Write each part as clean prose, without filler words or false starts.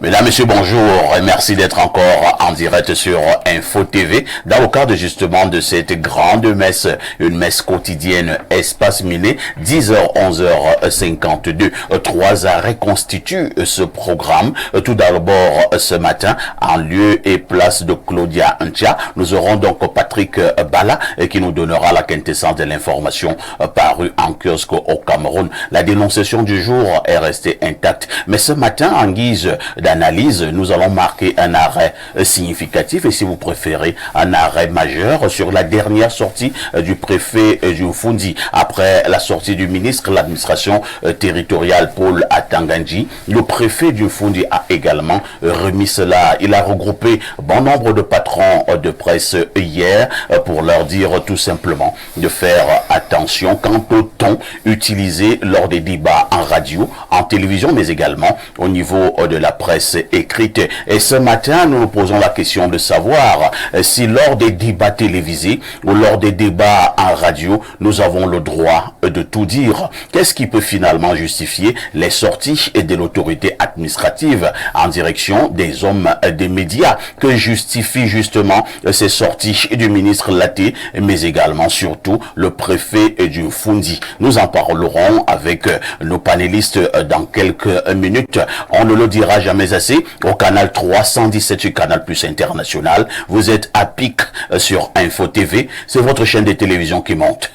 Mesdames, Messieurs, bonjour et merci d'être encore en direct sur Info TV dans le cadre justement de cette grande messe, une messe quotidienne Espace Miné, 10h, 11h52. Trois arrêts constituent ce programme. Tout d'abord, ce matin, en lieu et place de Claudia Ntia, nous aurons donc Patrick Bala qui nous donnera la quintessence de l'information parue en kiosque au Cameroun. La dénonciation du jour est restée intacte. Mais ce matin, en guise d'analyse, nous allons marquer un arrêt significatif et si vous préférez, un arrêt majeur sur la dernière sortie du préfet du Fundi. Après la sortie du ministre de l'administration territoriale Paul Atanganji, le préfet du Fundi a également remis cela. Il a regroupé bon nombre de patrons de presse hier pour leur dire tout simplement de faire attention quant au ton utilisé lors des débats en radio, en télévision, mais également au niveau de la presse écrite. Et ce matin, nous nous posons la question de savoir si lors des débats télévisés ou lors des débats en radio, nous avons le droit de tout dire. Qu'est-ce qui peut finalement justifier les sorties de l'autorité administrative en direction des hommes des médias? Que justifie justement ces sorties du ministre Laté, mais également surtout le préfet du Fundi? Nous en parlerons avec nos panélistes dans quelques minutes. On ne le dira jamais assez. Au canal 317 sur Canal Plus International, vous êtes à pic sur Info TV. C'est votre chaîne de télévision qui monte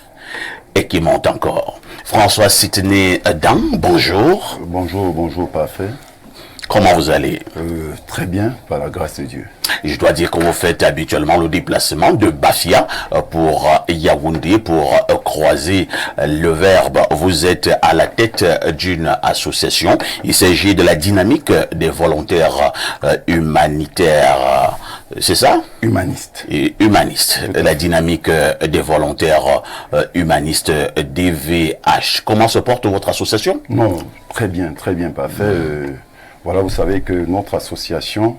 et qui monte encore. François Sidney Dan, bonjour. Bonjour, parfait. Comment vous allez? Très bien, par la grâce de Dieu. Je dois dire que vous faites habituellement le déplacement de Bafia pour Yaoundé pour croiser le verbe. Vous êtes à la tête d'une association. Il s'agit de la dynamique des volontaires humanitaires. C'est ça? Humaniste. Et humaniste. La dynamique des volontaires humanistes DVH. Comment se porte votre association? Non, très bien, parfait. Voilà, vous savez que notre association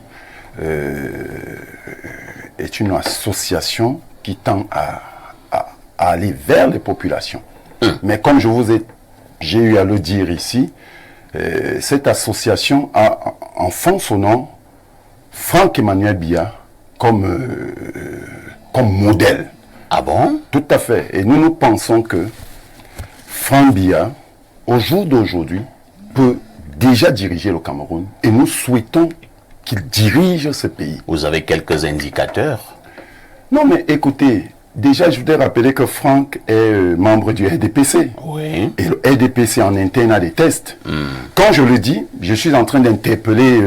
est une association qui tend à aller vers les populations. Mais comme j'ai eu à le dire ici, cette association a en fond son nom Franck Emmanuel Biya comme modèle. Ah bon? Tout à fait. Et nous pensons que Franck Biya, au jour d'aujourd'hui, peut déjà diriger le Cameroun et nous souhaitons qu'il dirige ce pays. Vous avez quelques indicateurs? Non, mais écoutez, déjà je voudrais rappeler que Franck est membre du RDPC. Oui. Et le RDPC en interne a des tests. Quand je le dis, je suis en train d'interpeller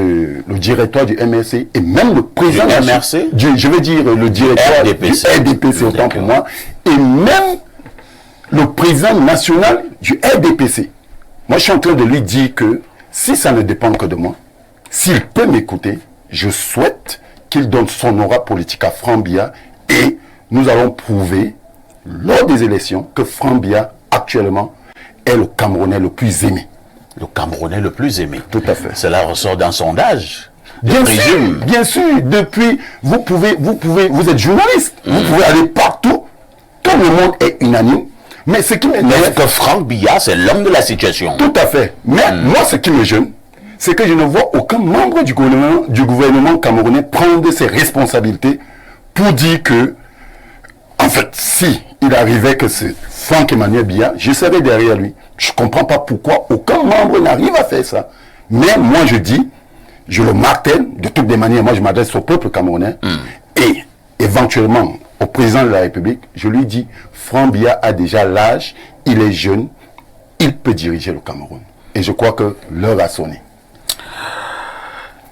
le directeur du MRC et même le président du MRC? Je veux dire le directeur du RDPC, autant pour moi, et même le président national du RDPC. Moi, je suis en train de lui dire que si ça ne dépend que de moi, s'il peut m'écouter, je souhaite qu'il donne son aura politique à Franck Biya et nous allons prouver lors des élections que Franck Biya, actuellement, est le Camerounais le plus aimé. Le Camerounais le plus aimé. Tout à fait. Cela ressort d'un sondage. Bien sûr, depuis, vous êtes journaliste, vous pouvez aller partout, tout le monde est unanime. Mais ce qui m'énerve, que Franck Biya, c'est l'homme de la situation. Tout à fait. Mais moi, ce qui me gêne, c'est que je ne vois aucun membre du gouvernement camerounais prendre ses responsabilités pour dire que, en fait, si il arrivait que c'est Franck Emmanuel Biya, je serais derrière lui. Je ne comprends pas pourquoi aucun membre n'arrive à faire ça. Mais moi, je dis, je le martèle, de toutes les manières, moi, je m'adresse au peuple camerounais et éventuellement au président de la République, je lui dis, Franck Biya a déjà l'âge, il est jeune, il peut diriger le Cameroun. Et je crois que l'heure a sonné.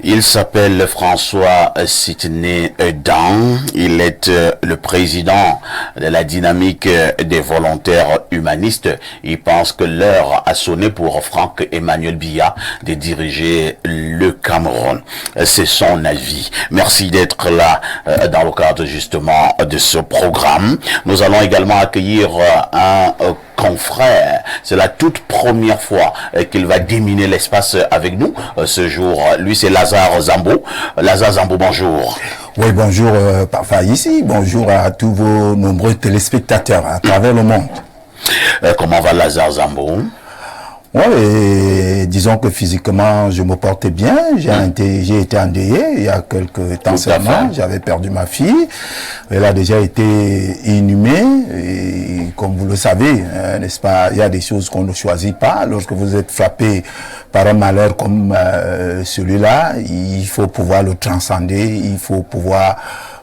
Il s'appelle François Sidney Dan. Il est le président de la dynamique des volontaires humanistes. Il pense que l'heure a sonné pour Franck Emmanuel Biya de diriger le Cameroun. C'est son avis. Merci d'être là dans le cadre justement de ce programme. Nous allons également accueillir un confrère. C'est la toute première fois qu'il va déminer l'espace avec nous ce jour. Lui, c'est Lazare Zambo. Lazare Zambo, bonjour. Oui, bonjour, parfait ici. Bonjour à tous vos nombreux téléspectateurs à travers le monde. Comment va Lazare Zambo? Ouais, et disons que physiquement, je me portais bien. J'ai été endeuillé il y a quelques temps seulement. J'avais perdu ma fille. Elle a déjà été inhumée. Et comme vous le savez, n'est-ce pas, il y a des choses qu'on ne choisit pas. Lorsque vous êtes frappé par un malheur comme celui-là, il faut pouvoir le transcender. Il faut pouvoir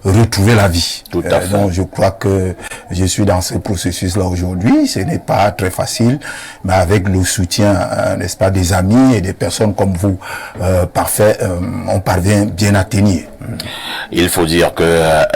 retrouver la vie. Tout à fait. Donc je crois que je suis dans ce processus-là aujourd'hui. Ce n'est pas très facile, mais avec le soutien, n'est-ce pas, des amis et des personnes comme vous, on parvient bien à tenir. Il faut dire que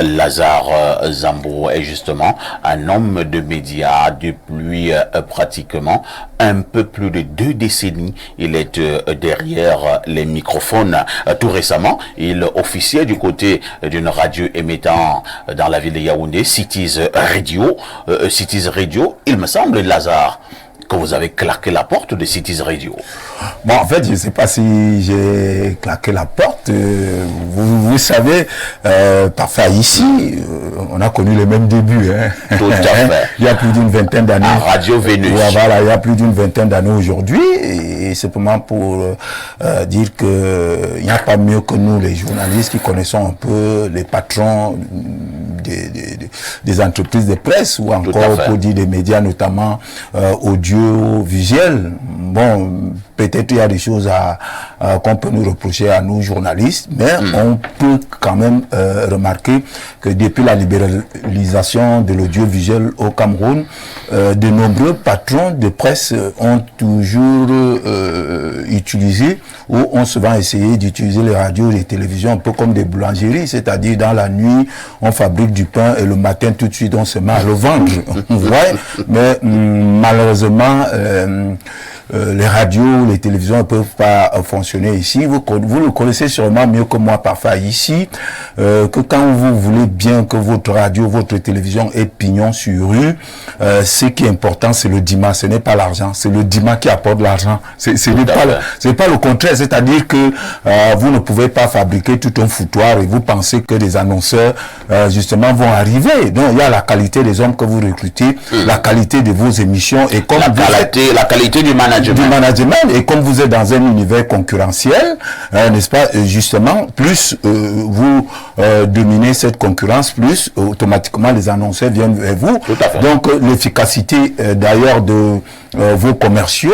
Lazare Zambo est justement un homme de médias depuis pratiquement un peu plus de 2 décennies. Il est derrière les microphones. Tout récemment, il officiait du côté d'une radio émettant dans la ville de Yaoundé, Cities Radio. Cities Radio, il me semble, Lazare, que vous avez claqué la porte de Cities Radio. Bon, en fait, je ne sais pas si j'ai claqué la porte. Vous savez, parfois ici, on a connu les mêmes débuts. Hein. Tout à fait. Il y a plus d'une vingtaine d'années. À Radio Vénus. Voilà, il y a plus d'une vingtaine d'années aujourd'hui. Et simplement pour dire qu'il n'y a pas mieux que nous, les journalistes, qui connaissons un peu les patrons des entreprises de presse ou encore pour dire des médias, notamment audiovisuels. Bon, peut-être il y a des choses qu'on peut nous reprocher à nous journalistes, mais on peut quand même remarquer que depuis la libéralisation de l'audiovisuel au Cameroun, de nombreux patrons de presse ont toujours utilisé ou ont souvent essayé d'utiliser les radios et les télévisions un peu comme des boulangeries, c'est-à-dire dans la nuit, on fabrique du pain et le matin tout de suite on se met à le vendre. Vous voyez, mais malheureusement, les radios, les télévisions ne peuvent pas fonctionner ici. Vous le connaissez sûrement mieux que moi parfois ici, que quand vous voulez bien que votre radio, votre télévision ait pignon sur rue, ce qui est important, c'est le dimanche, ce n'est pas l'argent, c'est le dimanche qui apporte l'argent. Ce n'est pas le contraire, c'est-à-dire que vous ne pouvez pas fabriquer tout un foutoir et vous pensez que les annonceurs, justement, vont arriver. Donc, il y a la qualité des hommes que vous recrutez, la qualité de vos émissions et comme la qualité du management. Et comme vous êtes dans un univers concurrentiel, n'est-ce pas, justement, plus vous dominez cette concurrence, plus automatiquement les annonceurs viennent vers vous. Donc l'efficacité d'ailleurs de vos commerciaux,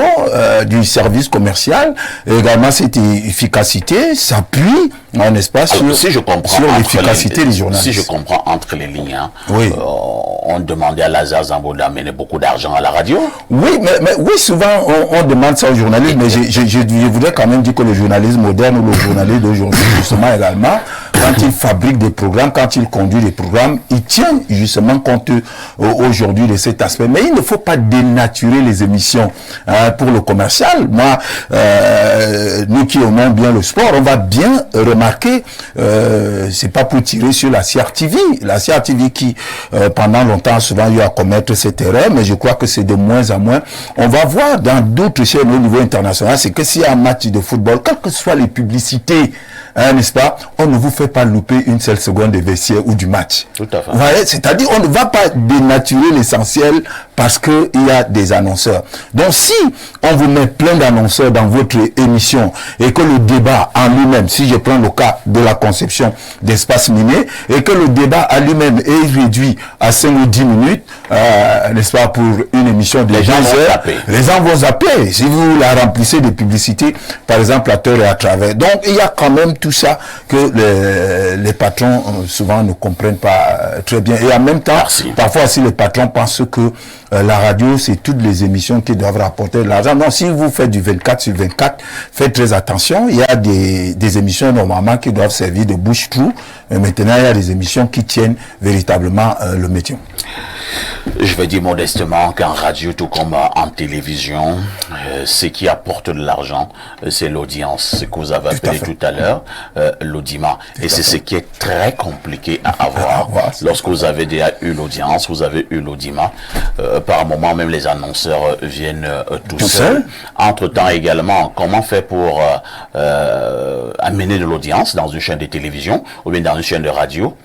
du service commercial, et également cette efficacité s'appuie, n'est-ce pas, sur l'efficacité des journalistes. Si je comprends entre les lignes, hein, oui. On demandait à Lazare Zambo d'amener beaucoup d'argent à la radio. Oui, mais oui, souvent on demande ça aux journalistes, mais je voudrais quand même dire que le journalisme moderne ou le journaliste d'aujourd'hui, justement également, quand il fabrique des programmes, quand il conduit des programmes, il tient justement compte aujourd'hui de cet aspect. Mais il ne faut pas dénaturer les émissions pour le commercial. Moi, nous qui aimons bien le sport, on va bien remarquer, c'est pas pour tirer sur la CRTV. La CRTV qui, pendant longtemps, a souvent eu à commettre cette erreur, mais je crois que c'est de moins en moins. On va voir dans d'autres chaînes au niveau international, c'est que s'il y a un match de football, quelles que soient les publicités, n'est-ce pas, on ne vous fait pas louper une seule seconde des vestiaires ou du match. Tout à fait. Vous voyez, c'est-à-dire on ne va pas dénaturer l'essentiel parce qu'il y a des annonceurs. Donc si on vous met plein d'annonceurs dans votre émission et que le débat en lui-même, si je prends le cas de la conception d'espace miné, et que le débat à lui-même est réduit à 5 ou 10 minutes, n'est-ce pas, pour une émission de 2 heures, les gens vont zapper. Si vous la remplissez de publicités, par exemple à tort et à travers. Donc il y a quand même tout ça que les patrons souvent ne comprennent pas très bien. Et en même temps, parfois aussi les patrons pensent que la radio, c'est toutes les émissions qui doivent rapporter de l'argent. Non, si vous faites du 24 sur 24, faites très attention. Il y a des émissions normalement qui doivent servir de bouche-trou. Mais maintenant, il y a des émissions qui tiennent véritablement le métier. Je vais dire modestement qu'en radio, tout comme en télévision, ce qui apporte de l'argent, c'est l'audience. Ce que vous avez appelé tout à l'heure, l'audimat. Et c'est ce qui est très compliqué à avoir. Lorsque vous avez déjà eu l'audience, vous avez eu l'audimat. Par moment, même les annonceurs viennent tout seuls. Entre-temps également, comment faire pour amener de l'audience dans une chaîne de télévision ou bien dans une chaîne de radio?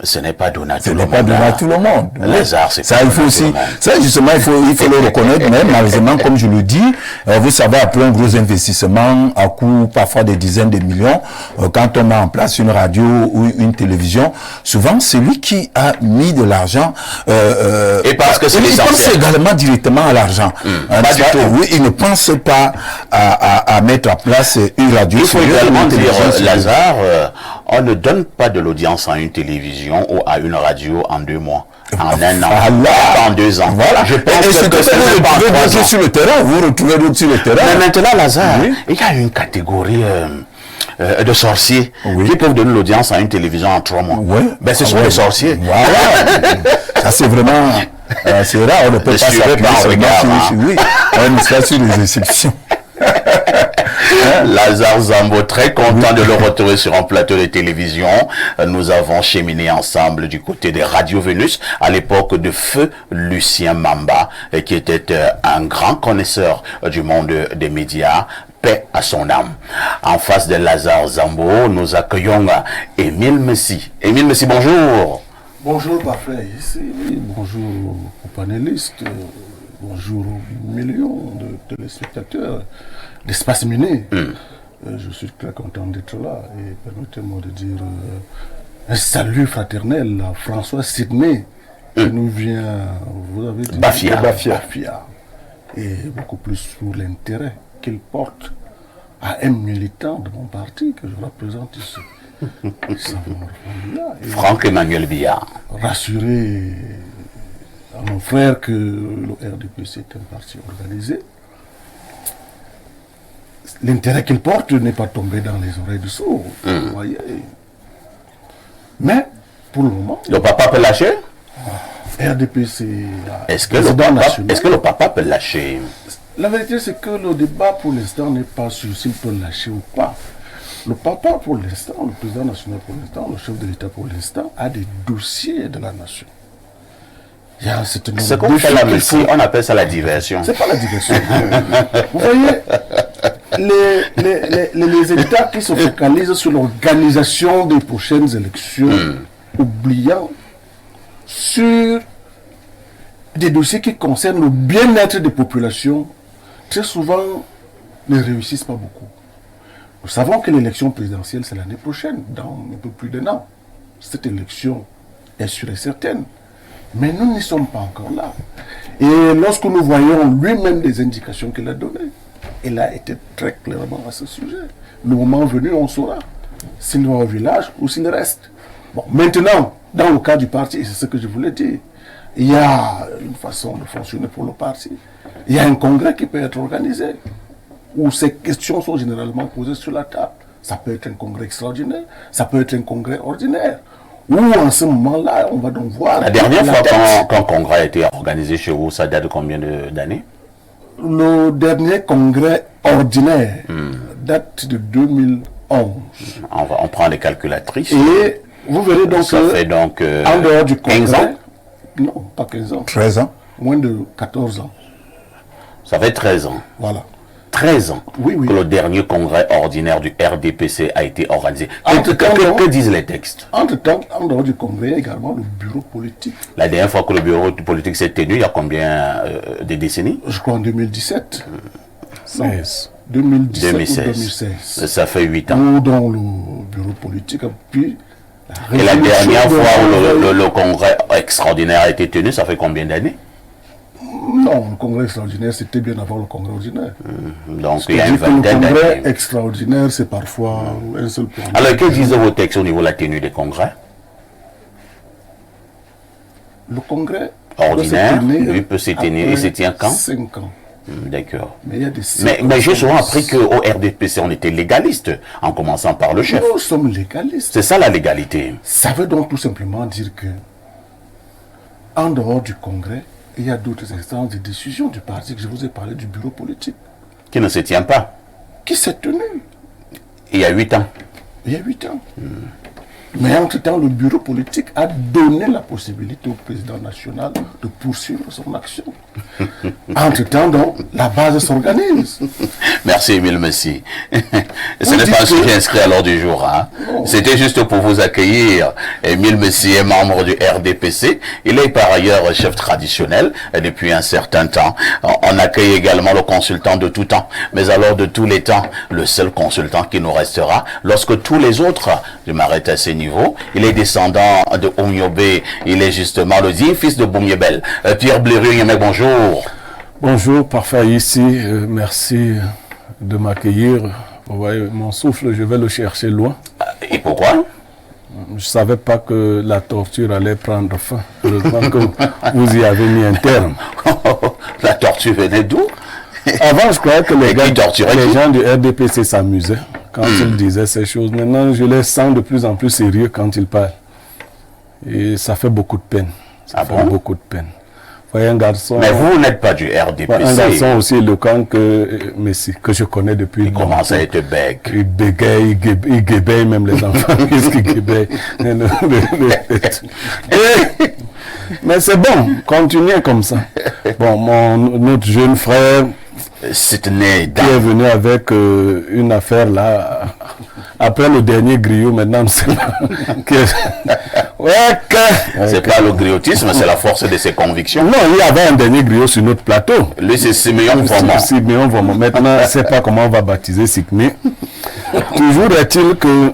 Ce n'est pas donné à tout Ce le n'est monde. pas donné à tout le monde. Lazare, c'est ça, pas il faut donné à aussi, tout le monde. ça justement, il faut le reconnaître, mais malheureusement, comme je le dis, vous savez, après un gros investissement, à coût parfois des dizaines de millions, quand on met en place une radio ou une télévision, souvent, c'est lui qui a mis de l'argent. Et parce que c'est il pense l'essentiel. également directement à l'argent. Pas du tout. Oui, il ne pense pas à mettre en place une radio. Il faut sérieuse, également une dire, télévision sérieuse. Lazare, on ne donne pas de l'audience à une télévision ou à une radio en 2 mois, en 1 an, Voilà. en 2 ans. Voilà. Je pense et que c'est que c'est vous même pas en retrouvez 3 d'autres ans. sur le terrain. Vous retrouvez d'autres sur le terrain. Mais maintenant, Lazare, Oui. il y a une catégorie de sorciers Oui. qui peuvent donner l'audience à une télévision en 3 mois. Ouais. Ben, ce sont Ouais. les sorciers. Voilà. Ça, c'est vraiment... c'est rare, on ne peut Je pas suivais s'appuyer pas en seulement regard, sur... Oui, on ne pas sur les exceptions. Lazare Zambo, très content de le retrouver sur un plateau de télévision. Nous avons cheminé ensemble du côté des Radio Vénus à l'époque de feu Lucien Mamba, qui était un grand connaisseur du monde des médias. Paix à son âme. En face de Lazare Zambo, nous accueillons Émile Messi. Émile Messi, bonjour. Bonjour parfait, ici, bonjour aux panélistes, bonjour aux millions de téléspectateurs d'Espace Miné. Je suis très content d'être là et permettez-moi de dire un salut fraternel à François Sidney qui nous vient, vous avez dit, Bafia. de Bafia. Et beaucoup plus pour l'intérêt qu'il porte à un militant de mon parti que je représente ici. Et Franck Emmanuel Billard. rassurer à mon frère que le RDPC est un parti organisé. L'intérêt qu'il porte n'est pas tombé dans les oreilles du sourd, vous voyez. Mais, pour le moment, Le papa peut lâcher? RDPC Est-ce que le papa peut lâcher? La vérité, c'est que le débat pour l'instant n'est pas sur s'il peut lâcher ou pas. Le papa, pour l'instant, le président national pour l'instant, le chef de l'État pour l'instant, a des dossiers de la nation. Il y a un certain nombre Ce de qu'on fait défis la qu'il Messi, faut- on appelle ça la diversion. C'est pas la diversion. Vous voyez, les États qui se focalisent sur l'organisation des prochaines élections, oubliant sur des dossiers qui concernent le bien-être des populations, très souvent ne réussissent pas beaucoup. Nous savons que l'élection présidentielle, c'est l'année prochaine, dans un peu plus d'1 an. Cette élection est sûre et certaine. Mais nous n'y sommes pas encore là. Et lorsque nous voyons lui-même les indications qu'il a données, il a été très clairement à ce sujet. Le moment venu, on saura s'il va au village ou s'il reste. Bon, maintenant, dans le cas du parti, c'est ce que je voulais dire, il y a une façon de fonctionner pour le parti. Il y a un congrès qui peut être organisé, où ces questions sont généralement posées sur la table. Ça peut être un congrès extraordinaire, ça peut être un congrès ordinaire. Où en ce moment-là, on va donc voir... La dernière la fois tête. qu'un congrès a été organisé chez vous, ça date de combien d'années? Le dernier congrès ordinaire date de 2011. On prend les calculatrices. Et vous verrez donc Ça que, fait donc en dehors du 15 congrès, ans. non, pas 15 ans, 13 ans. moins de 14 ans. Ça fait 13 ans. Voilà. 13 ans Oui, oui. que le dernier congrès ordinaire du RDPC a été organisé. Entre-temps, Que disent les textes? Entre-temps, en dehors du congrès, il y a également le bureau politique. La dernière fois que le bureau politique s'est tenu, il y a combien de décennies? Je crois en 2017. 16. 2017 ou 2016. 2016. Ça fait 8 ans. Où dans le bureau politique, puis Et la résolution dernière de- fois où le congrès extraordinaire a été tenu, ça fait combien d'années? Non, le congrès extraordinaire, c'était bien avant le congrès ordinaire. Donc il y a une C'est-à-dire que le vingtaine congrès d'années. extraordinaire, c'est parfois un seul point. Alors que disent vos textes au niveau de la tenue des congrès? Le congrès Ordinaire, doit se tenir lui, peut se tenir. après Il se tient quand? 5 ans. D'accord. Mais il y a des Mais j'ai souvent appris qu'au RDPC, on était légaliste, en commençant par le chef. Nous sommes légalistes. C'est ça la légalité. Ça veut donc tout simplement dire que, en dehors du congrès, il y a d'autres instances de décision du parti, que je vous ai parlé du bureau politique, Qui ne se tient pas. qui s'est tenu Il y a 8 ans. il y a 8 ans. Mais entre-temps, le bureau politique a donné la possibilité au président national de poursuivre son action. Entre-temps, donc, la base s'organise. Merci, Émile Messi. Ce n'est pas un sujet inscrit à l'ordre du jour. Hein. C'était juste pour vous accueillir. Émile Messi est membre du RDPC. Il est par ailleurs chef traditionnel depuis un certain temps. On accueille également le consultant de tout temps. Mais alors de tous les temps, le seul consultant qui nous restera, lorsque tous les autres, je m'arrête à ces niveaux, il est descendant de Oumyobé. Il est justement le digne fils de Boumyebel. Pierre Blériot, bonjour. Bonjour, parfait ici. Merci de m'accueillir. Vous voyez, mon souffle, je vais le chercher loin. Et pourquoi? Je ne savais pas que la torture allait prendre fin. Heureusement que vous y avez mis un terme. La torture venait d'où? Avant, je croyais que les gens du RDPC s'amusaient quand ils disaient ces choses. Maintenant, je les sens de plus en plus sérieux quand ils parlent. Et ça fait beaucoup de peine. Ça fait beaucoup de peine. Voyez un garçon... Mais vous n'êtes pas du RDPC. Un garçon aussi éloquent que Messi, que je connais depuis... Il commence à être bègue. Il bégaye, il guébèye même les enfants. Qu'est-ce qu'il guébèye? Mais c'est bon, continuez comme ça. Bon, notre jeune frère... C'est né qui est venu avec une affaire là, après le dernier griot, maintenant, c'est c'est pas le griotisme, c'est la force de ses convictions. Non, il y avait un dernier griot sur notre plateau. Lui, c'est Siméon Vraiment. Siméon Vraiment. Maintenant, je ne sais pas comment on va baptiser Sikmé. Toujours est-il que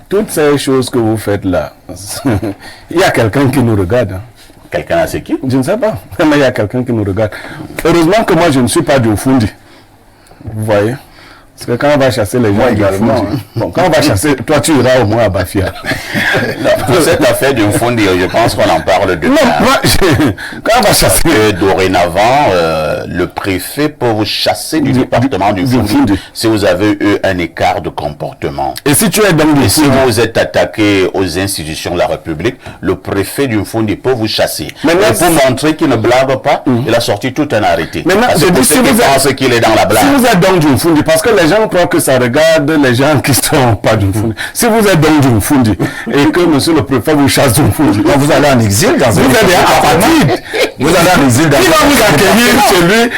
toutes ces choses que vous faites là, il y a quelqu'un qui nous regarde. Hein. Quelqu'un a c'est qui? Je ne sais pas, mais il y a quelqu'un qui nous regarde. Heureusement que moi je ne suis pas du Fundi. Vous voyez? Parce que quand on va chasser les gens également, bon, quand on va chasser, toi tu iras au moins à Bafia. Pour cette affaire du Fundi, je pense qu'on en parle de non, moi, quand on va chasser... Que dorénavant, le préfet peut vous chasser du département du Fundi si vous avez eu un écart de comportement. Et si tu es dans le si vous êtes attaqué aux institutions de la République, le préfet du Fundi peut vous chasser. Maintenant, pour montrer qu'il ne blague pas, il a sorti tout un arrêté. Maintenant, je dis si vous pensez qu'il est dans la blague. Si vous êtes dans du Fundi, parce que les gens croient que ça regarde les gens qui ne sont pas du Fundi. Si vous êtes dans du Fundi et que monsieur le préfet vous chasse du Fundi, vous allez en exil dans vous allez apatride. Vous allez en exil dans il va vous accueillir chez lui.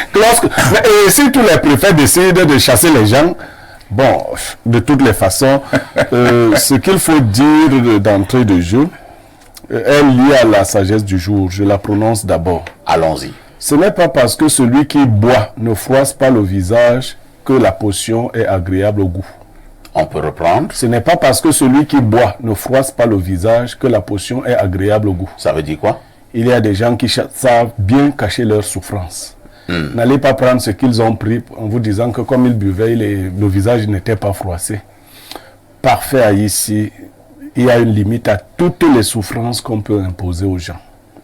Et si tous les préfets décident de chasser les gens, bon, de toutes les façons, ce qu'il faut dire d'entrée de jeu est lié à la sagesse du jour. Je la prononce d'abord. Allons-y. Ce n'est pas parce que celui qui boit ne froisse pas le visage que la potion est agréable au goût. On peut reprendre. Ce n'est pas parce que celui qui boit ne froisse pas le visage que la potion est agréable au goût. Ça veut dire quoi? Il y a des gens qui savent bien cacher leur souffrance. N'allez pas prendre ce qu'ils ont pris en vous disant que comme ils buvaient, le visage n'était pas froissé. Parfait ici, il y a une limite à toutes les souffrances qu'on peut imposer aux gens.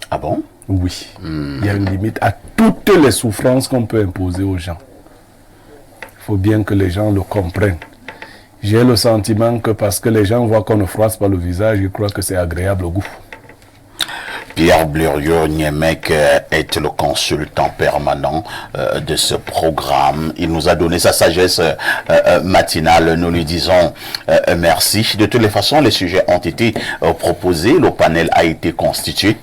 Ah bon? Oui. Il y a une limite à toutes les souffrances qu'on peut imposer aux gens. Il faut bien que les gens le comprennent. J'ai le sentiment que parce que les gens voient qu'on ne froisse pas le visage, ils croient que c'est agréable au goût. Pierre Blériot-Niemek est le consultant permanent de ce programme. Il nous a donné sa sagesse matinale. Nous lui disons merci. De toutes les façons, les sujets ont été proposés. Le panel a été constitué.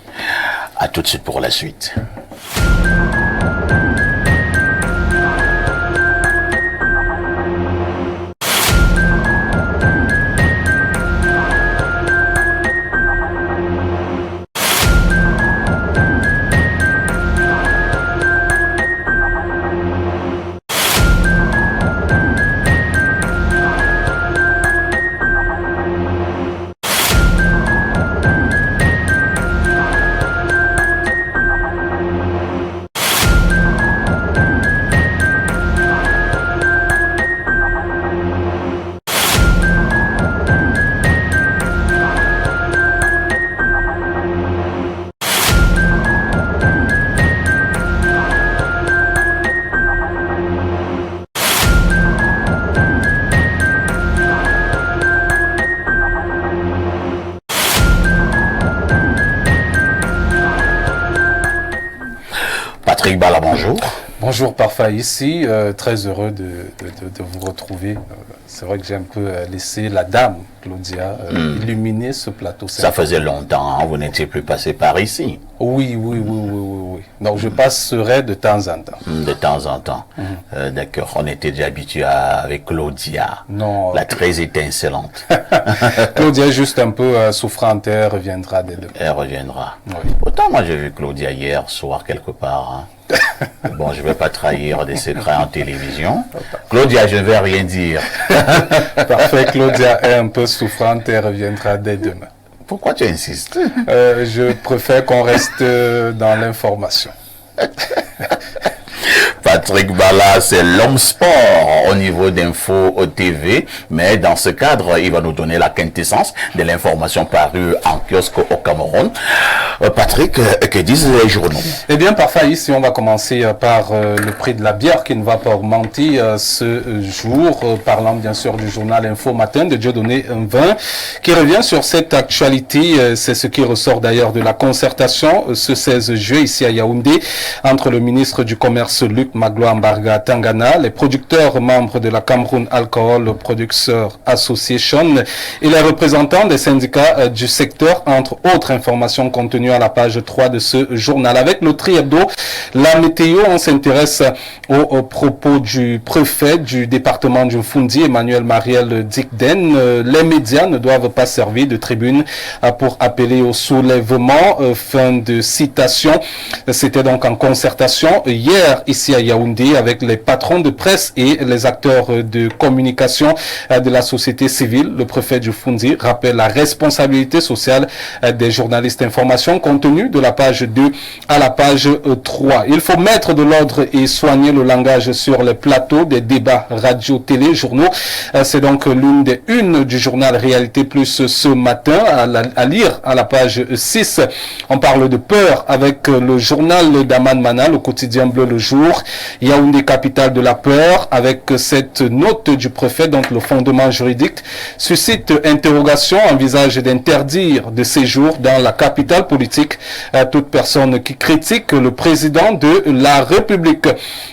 À tout de suite pour la suite. Patrick Bala, bonjour. Bonjour Parfa, ici, très heureux de vous retrouver C'est vrai que j'ai un peu laissé la dame, Claudia, illuminer ce plateau. Ça faisait longtemps, hein, vous n'étiez plus passé par ici. Oui. Donc je passerai de temps en temps. De temps en temps. D'accord, on était déjà habitué avec Claudia. Non. La très étincelante. Claudia est juste un peu souffrante, elle reviendra dès demain. Elle reviendra. Oui. Autant moi j'ai vu Claudia hier soir quelque part. Hein. Bon, je ne vais pas trahir des secrets en télévision. Claudia, je ne vais rien dire. Parfait, Claudia est un peu souffrante, elle reviendra dès demain. Pourquoi tu insistes? Je préfère qu'on reste dans l'information. Patrick Bala, c'est l'homme sport au niveau d'Info TV, mais dans ce cadre, il va nous donner la quintessence de l'information parue en kiosque au Cameroun. Patrick, que disent les journaux? Eh bien, parfait, ici, on va commencer par le prix de la bière qui ne va pas augmenter ce jour, parlant bien sûr du journal Info Matin de Dieudonné Vin, qui revient sur cette actualité. C'est ce qui ressort d'ailleurs de la concertation ce 16 juillet ici à Yaoundé entre le ministre du Commerce Luc Magloire Mbarga Tangana, les producteurs membres de la Cameroun Alcohol Producers Association et les représentants des syndicats du secteur, entre autres informations contenues à la page 3 de ce journal. Avec notre hebdo, la météo, on s'intéresse aux propos du préfet du département du Fundi, Emmanuel Mariel Dikden. Les médias ne doivent pas servir de tribune pour appeler au soulèvement. Fin de citation. C'était donc en concertation hier ici à Yaoundé avec les patrons de presse et les acteurs de communication de la société civile. Le préfet du Fundi rappelle la responsabilité sociale des journalistes d'information contenu de la page 2 à la page 3. Il faut mettre de l'ordre et soigner le langage sur les plateaux des débats radio, télé, journaux. C'est donc l'une des unes du journal Réalité Plus ce matin à lire à la page 6. On parle de peur avec le journal d'Aman Mana, le quotidien bleu le jour. Yaoundé, capitale de la peur, avec cette note du préfet, donc le fondement juridique suscite interrogation, envisage d'interdire de séjour dans la capitale politique à toute personne qui critique le président de la République.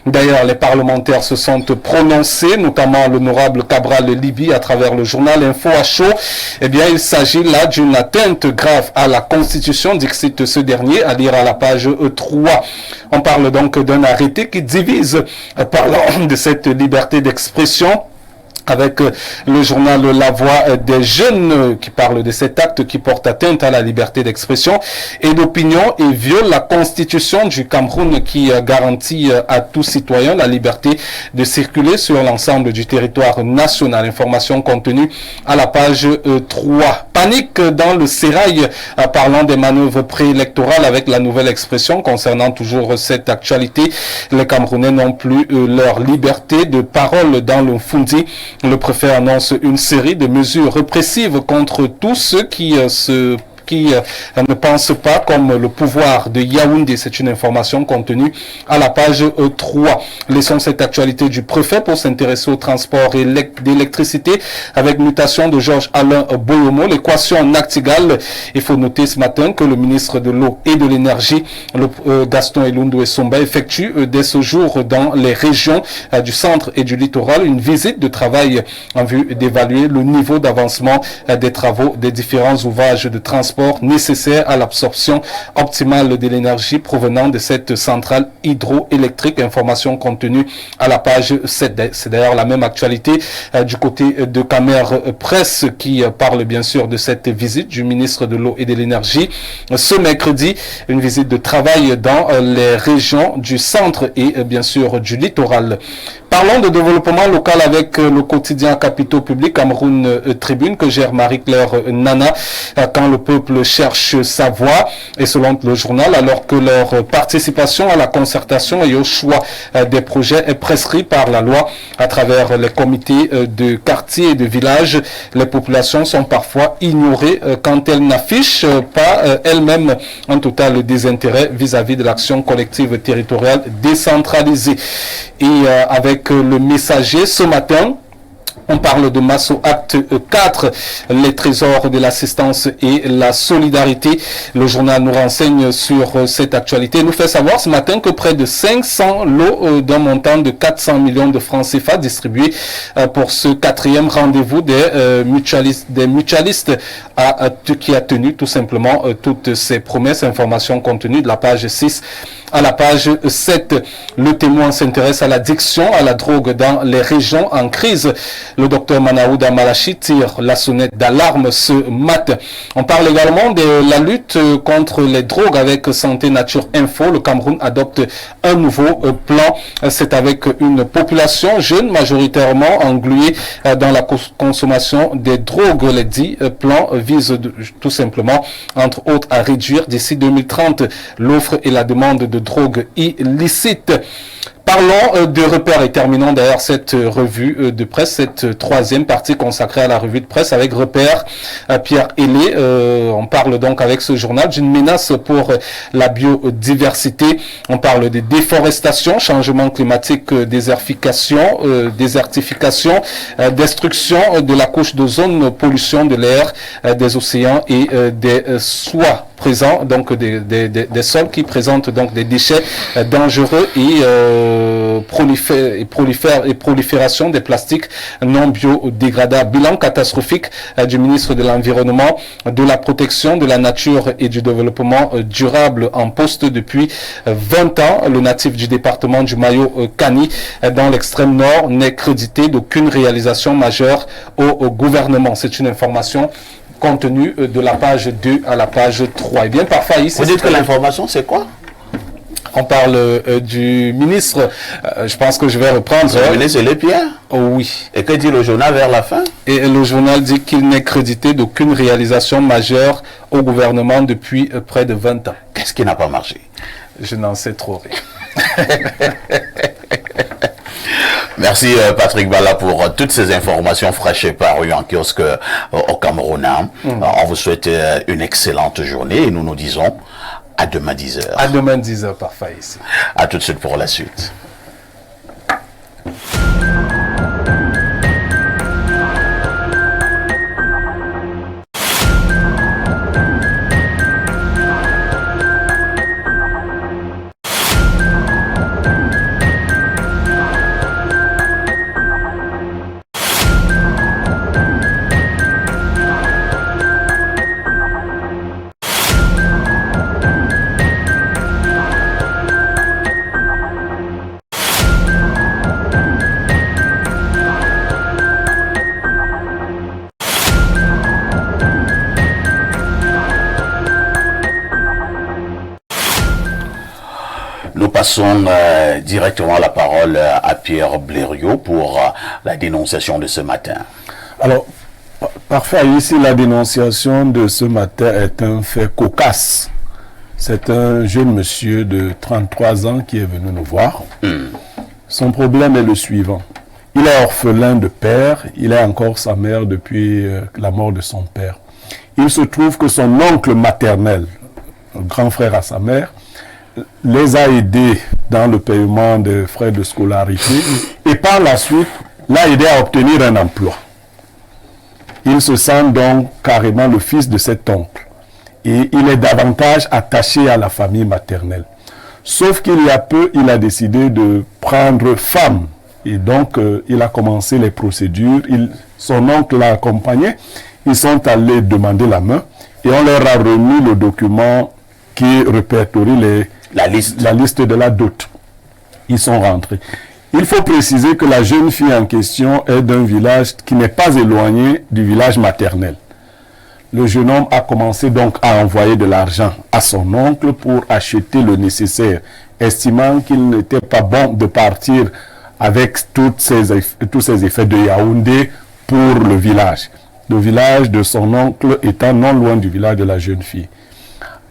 D'ailleurs, les parlementaires se sont prononcés, notamment l'honorable Cabral Libi à travers le journal Info à chaud. Eh bien, il s'agit là d'une atteinte grave à la Constitution, dixit ce dernier, à lire à la page 3. On parle donc d'un arrêté qui divise, parlant de cette liberté d'expression, avec le journal La Voix des Jeunes qui parle de cet acte qui porte atteinte à la liberté d'expression et d'opinion et viole la constitution du Cameroun qui garantit à tout citoyen la liberté de circuler sur l'ensemble du territoire national. Information contenue à la page 3. Panique dans le sérail parlant des manœuvres préélectorales avec la nouvelle expression concernant toujours cette actualité. Les Camerounais n'ont plus leur liberté de parole dans le Fundi. Le préfet annonce une série de mesures répressives contre tous ceux qui ne pensent pas comme le pouvoir de Yaoundé. C'est une information contenue à la page 3. Laissons cette actualité du préfet pour s'intéresser au transport d'électricité avec mutation de Georges Alain Boyomo. L'équation Nachtigal. Il faut noter ce matin que le ministre de l'eau et de l'énergie, Gaston Elundou Essomba, effectue dès ce jour dans les régions du centre et du littoral une visite de travail en vue d'évaluer le niveau d'avancement des travaux des différents ouvrages de transport nécessaires à l'absorption optimale de l'énergie provenant de cette centrale hydroélectrique. Information contenue à la page 7. C'est d'ailleurs la même actualité du côté de Camer Presse qui parle bien sûr de cette visite du ministre de l'eau et de l'énergie ce mercredi. Une visite de travail dans les régions du centre et bien sûr du littoral. Parlons de développement local avec le quotidien Capitaux Publics Cameroun Tribune que gère Marie-Claire Nana. Quand le peuple cherche sa voix, et selon le journal, alors que leur participation à la concertation et au choix des projets est prescrite par la loi à travers les comités de quartier et de village, les populations sont parfois ignorées quand elles n'affichent pas elles-mêmes un total désintérêt vis-à-vis de l'action collective territoriale décentralisée. Et avec le Messager ce matin, On parle de Masso Acte 4, les trésors de l'assistance et la solidarité. Le journal nous renseigne sur cette actualité. Il nous fait savoir ce matin que près de 500 lots d'un montant de 400 millions de francs CFA distribués pour ce 4e rendez-vous des mutualistes qui a tenu tout simplement toutes ces promesses. Informations contenues de la page 6 à la page 7. Le témoin s'intéresse à l'addiction à la drogue dans les régions en crise. Le docteur Manaouda Malachi tire la sonnette d'alarme ce matin. On parle également de la lutte contre les drogues avec Santé Nature Info. Le Cameroun adopte un nouveau plan. C'est avec une population jeune majoritairement engluée dans la consommation des drogues. Les 10 plans visent tout simplement, entre autres, à réduire d'ici 2030 l'offre et la demande de drogue illicite. Parlons de repères et terminons d'ailleurs cette revue de presse, cette troisième partie consacrée à la revue de presse avec repères. Pierre Hélé, on parle donc avec ce journal d'une menace pour la biodiversité. On parle de déforestation, changement climatique, désertification, destruction de la couche d'ozone, pollution de l'air, des océans et des soies présents, donc des sols qui présentent donc des déchets dangereux et prolifération des plastiques non biodégradables. Bilan catastrophique du ministre de l'Environnement, de la Protection de la Nature et du Développement durable en poste depuis 20 ans. Le natif du département du Mayo-Kani dans l'extrême nord n'est crédité d'aucune réalisation majeure au gouvernement. C'est une information contenu de la page 2 à la page 3. Et bien, parfois, ici... Vous dites que l'information, c'est quoi? On parle du ministre, je pense que je vais reprendre... Le ministre Lépierre? Oh, oui. Et que dit le journal vers la fin? Et le journal dit qu'il n'est crédité d'aucune réalisation majeure au gouvernement depuis près de 20 ans. Qu'est-ce qui n'a pas marché? Je n'en sais trop rien. Merci Patrick Bala pour toutes ces informations fraîches parues en kiosque au Cameroun. On vous souhaite une excellente journée et nous nous disons à demain 10h. À demain 10h par Faïs. À tout de suite pour la suite. Nous passons directement la parole à Pierre Blériot pour la dénonciation de ce matin. Alors, parfait, ici la dénonciation de ce matin est un fait cocasse. C'est un jeune monsieur de 33 ans qui est venu nous voir. Son problème est le suivant. Il est orphelin de père, il a encore sa mère depuis la mort de son père. Il se trouve que son oncle maternel, le grand frère à sa mère, les a aidés dans le paiement des frais de scolarité et par la suite l'a aidé à obtenir un emploi. Il se sent donc carrément le fils de cet oncle et il est davantage attaché à la famille maternelle. Sauf qu'il y a peu, il a décidé de prendre femme et donc il a commencé les procédures. Son oncle l'a accompagné, ils sont allés demander la main et on leur a remis le document qui répertorie la liste de la dot. Ils sont rentrés. Il faut préciser que la jeune fille en question est d'un village qui n'est pas éloigné du village maternel. Le jeune homme a commencé donc à envoyer de l'argent à son oncle pour acheter le nécessaire, estimant qu'il n'était pas bon de partir avec tous ces effets de Yaoundé pour le village. Le village de son oncle étant non loin du village de la jeune fille.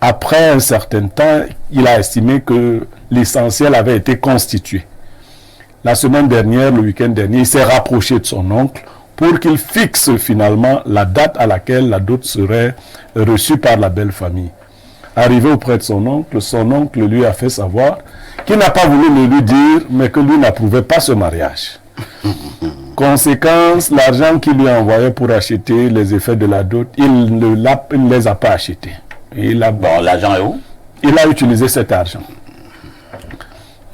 Après un certain temps, il a estimé que l'essentiel avait été constitué. La semaine dernière, le week-end dernier, il s'est rapproché de son oncle pour qu'il fixe finalement la date à laquelle la dot serait reçue par la belle famille. Arrivé auprès de son oncle lui a fait savoir qu'il n'a pas voulu le lui dire, mais que lui n'approuvait pas ce mariage. Conséquence, l'argent qu'il lui a envoyé pour acheter les effets de la dot, il ne les a pas achetés. Bon, l'argent est où? Il a utilisé cet argent.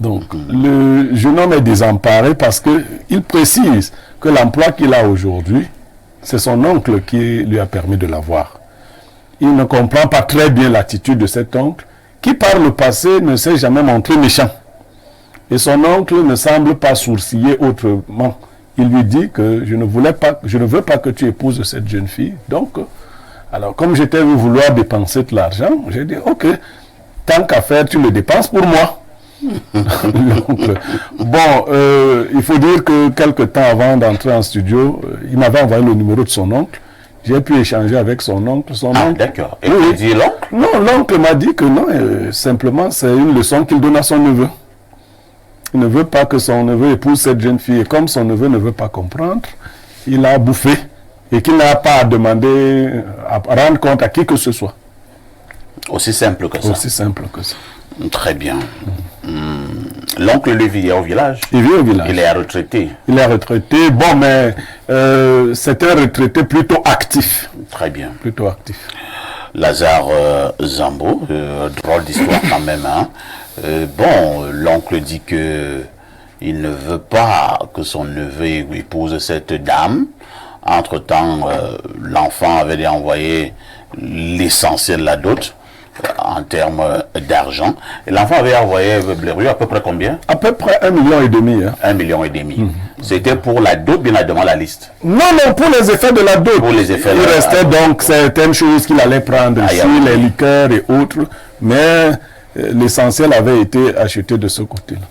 Donc, le jeune homme est désemparé parce qu'il précise que l'emploi qu'il a aujourd'hui, c'est son oncle qui lui a permis de l'avoir. Il ne comprend pas très bien l'attitude de cet oncle, qui par le passé ne s'est jamais montré méchant. Et son oncle ne semble pas sourciller autrement. Il lui dit que je ne veux pas que tu épouses cette jeune fille. Donc, alors comme j'étais vu vouloir dépenser de l'argent, j'ai dit ok, tant qu'à faire, tu le dépenses pour moi. Donc, bon, il faut dire que quelque temps avant d'entrer en studio, il m'avait envoyé le numéro de son oncle. J'ai pu échanger avec son oncle. D'accord. Et tu dis l'oncle? Non, l'oncle m'a dit que non, simplement c'est une leçon qu'il donne à son neveu. Il ne veut pas que son neveu épouse cette jeune fille. Et comme son neveu ne veut pas comprendre, il a bouffé. Et qu'il n'a pas à demander, à rendre compte à qui que ce soit. Aussi simple que ça. Aussi simple que ça. Très bien. L'oncle, lui, vit au village. Il vit au village. Il est retraité. Il est retraité. Bon, mais c'est un retraité plutôt actif. Très bien. Plutôt actif. Lazare Zambo, drôle d'histoire quand même. Hein. Bon, l'oncle dit que il ne veut pas que son neveu épouse cette dame. Entre-temps, l'enfant avait déjà envoyé l'essentiel de la dot en termes d'argent. Et l'enfant avait envoyé Blériot à peu près combien? À peu près 1,5 million. Hein. 1,5 million. C'était pour la dot, bien évidemment, la liste. Non, pour les effets de la dot. Pour les effets. Il restait donc certaines choses qu'il allait prendre ici, les liqueurs et autres. Mais l'essentiel avait été acheté de ce côté-là.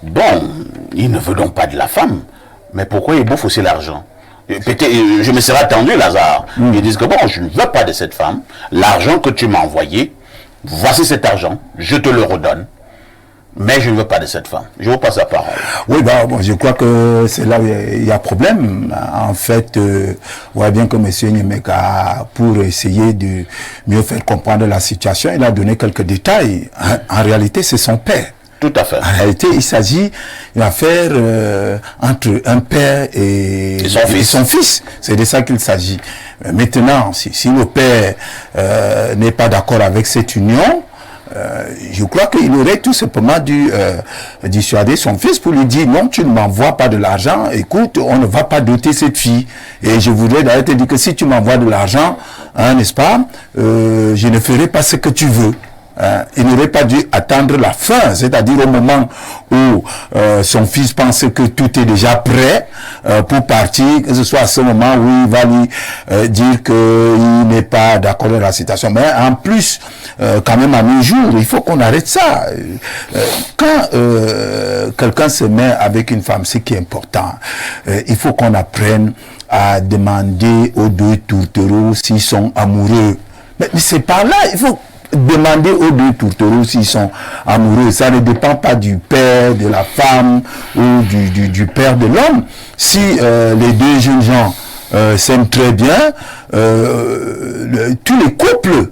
Bon, il ne veut donc pas de la femme. Mais pourquoi il bouffe aussi l'argent? Peut-être, je me serais attendu, Lazare. Ils disent que bon, je ne veux pas de cette femme. L'argent que tu m'as envoyé, voici cet argent, je te le redonne. Mais je ne veux pas de cette femme. Je vous passe la parole. Oui, bon, je crois que c'est là où il y a problème. En fait, on voit bien que M. Nyemeka, pour essayer de mieux faire comprendre la situation, il a donné quelques détails. En réalité, c'est son père. Tout à fait. En réalité, il s'agit d'une affaire entre un père et son fils. C'est de ça qu'il s'agit. Maintenant, si le père n'est pas d'accord avec cette union, je crois qu'il aurait tout simplement dû dissuader son fils pour lui dire non, tu ne m'envoies pas de l'argent, écoute, on ne va pas doter cette fille. Et je voudrais d'ailleurs te dire que si tu m'envoies de l'argent, hein, n'est-ce pas, je ne ferai pas ce que tu veux. Il n'aurait pas dû attendre la fin, c'est-à-dire au moment où son fils pense que tout est déjà prêt pour partir, que ce soit à ce moment où il va lui dire qu'il n'est pas d'accord avec la situation. Mais en plus, quand même à nos jours, il faut qu'on arrête ça. Quand quelqu'un se met avec une femme, ce qui est important, il faut qu'on apprenne à demander aux deux tourtereaux s'ils sont amoureux. Mais c'est par là, il faut demander aux deux tourtereaux s'ils sont amoureux. Ça ne dépend pas du père de la femme ou du père de l'homme. Si les deux jeunes gens s'aiment très bien, tous les couples,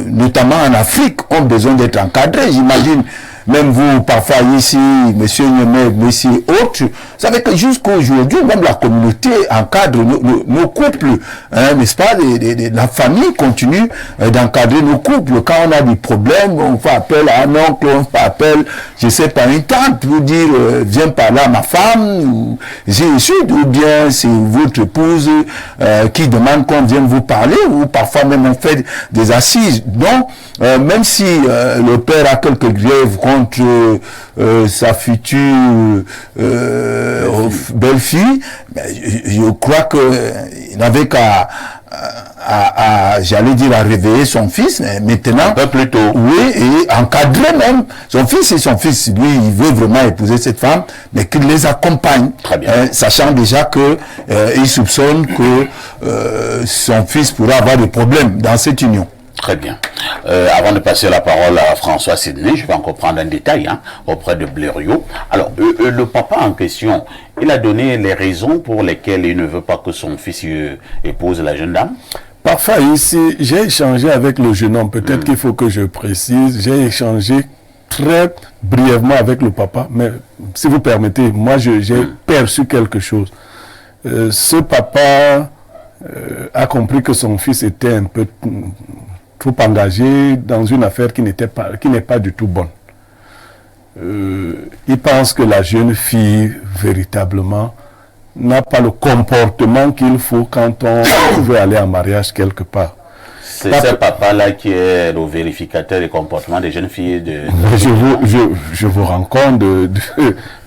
notamment en Afrique, ont besoin d'être encadrés. J'imagine, même vous, parfois ici, monsieur Nyemeka, monsieur autres, vous savez que jusqu'à aujourd'hui, même la communauté encadre nos couples, hein, n'est-ce pas, la famille continue d'encadrer nos couples. Quand on a des problèmes, on fait appel à un oncle, on fait appel, je sais pas, une tante pour dire, viens par là, ma femme, ou bien c'est votre épouse qui demande qu'on vienne vous parler, ou parfois même on fait des assises. Donc, même si le père a quelques griefs contre sa future belle-fille, je crois qu'il n'avait qu'à j'allais dire à réveiller son fils, mais maintenant un peu plus tôt. Oui, et encadrer même son fils, et son fils, lui, il veut vraiment épouser cette femme, mais qu'il les accompagne. Très bien. Sachant déjà que il soupçonne que son fils pourrait avoir des problèmes dans cette union. Très bien. Avant de passer la parole à François Sidney, je vais encore prendre un détail auprès de Blériot. Alors, le papa en question, il a donné les raisons pour lesquelles il ne veut pas que son fils épouse la jeune dame. Parfois ici, j'ai échangé avec le jeune homme, peut-être qu'il faut que je précise, j'ai échangé très brièvement avec le papa, mais si vous permettez, moi j'ai perçu quelque chose. Ce papa a compris que son fils était un peu trop engagé dans une affaire qui n'est pas du tout bonne. Il pense que la jeune fille, véritablement, n'a pas le comportement qu'il faut quand on veut aller en mariage quelque part. C'est ce papa-là qui est le vérificateur des comportements des jeunes filles. Je vous rends compte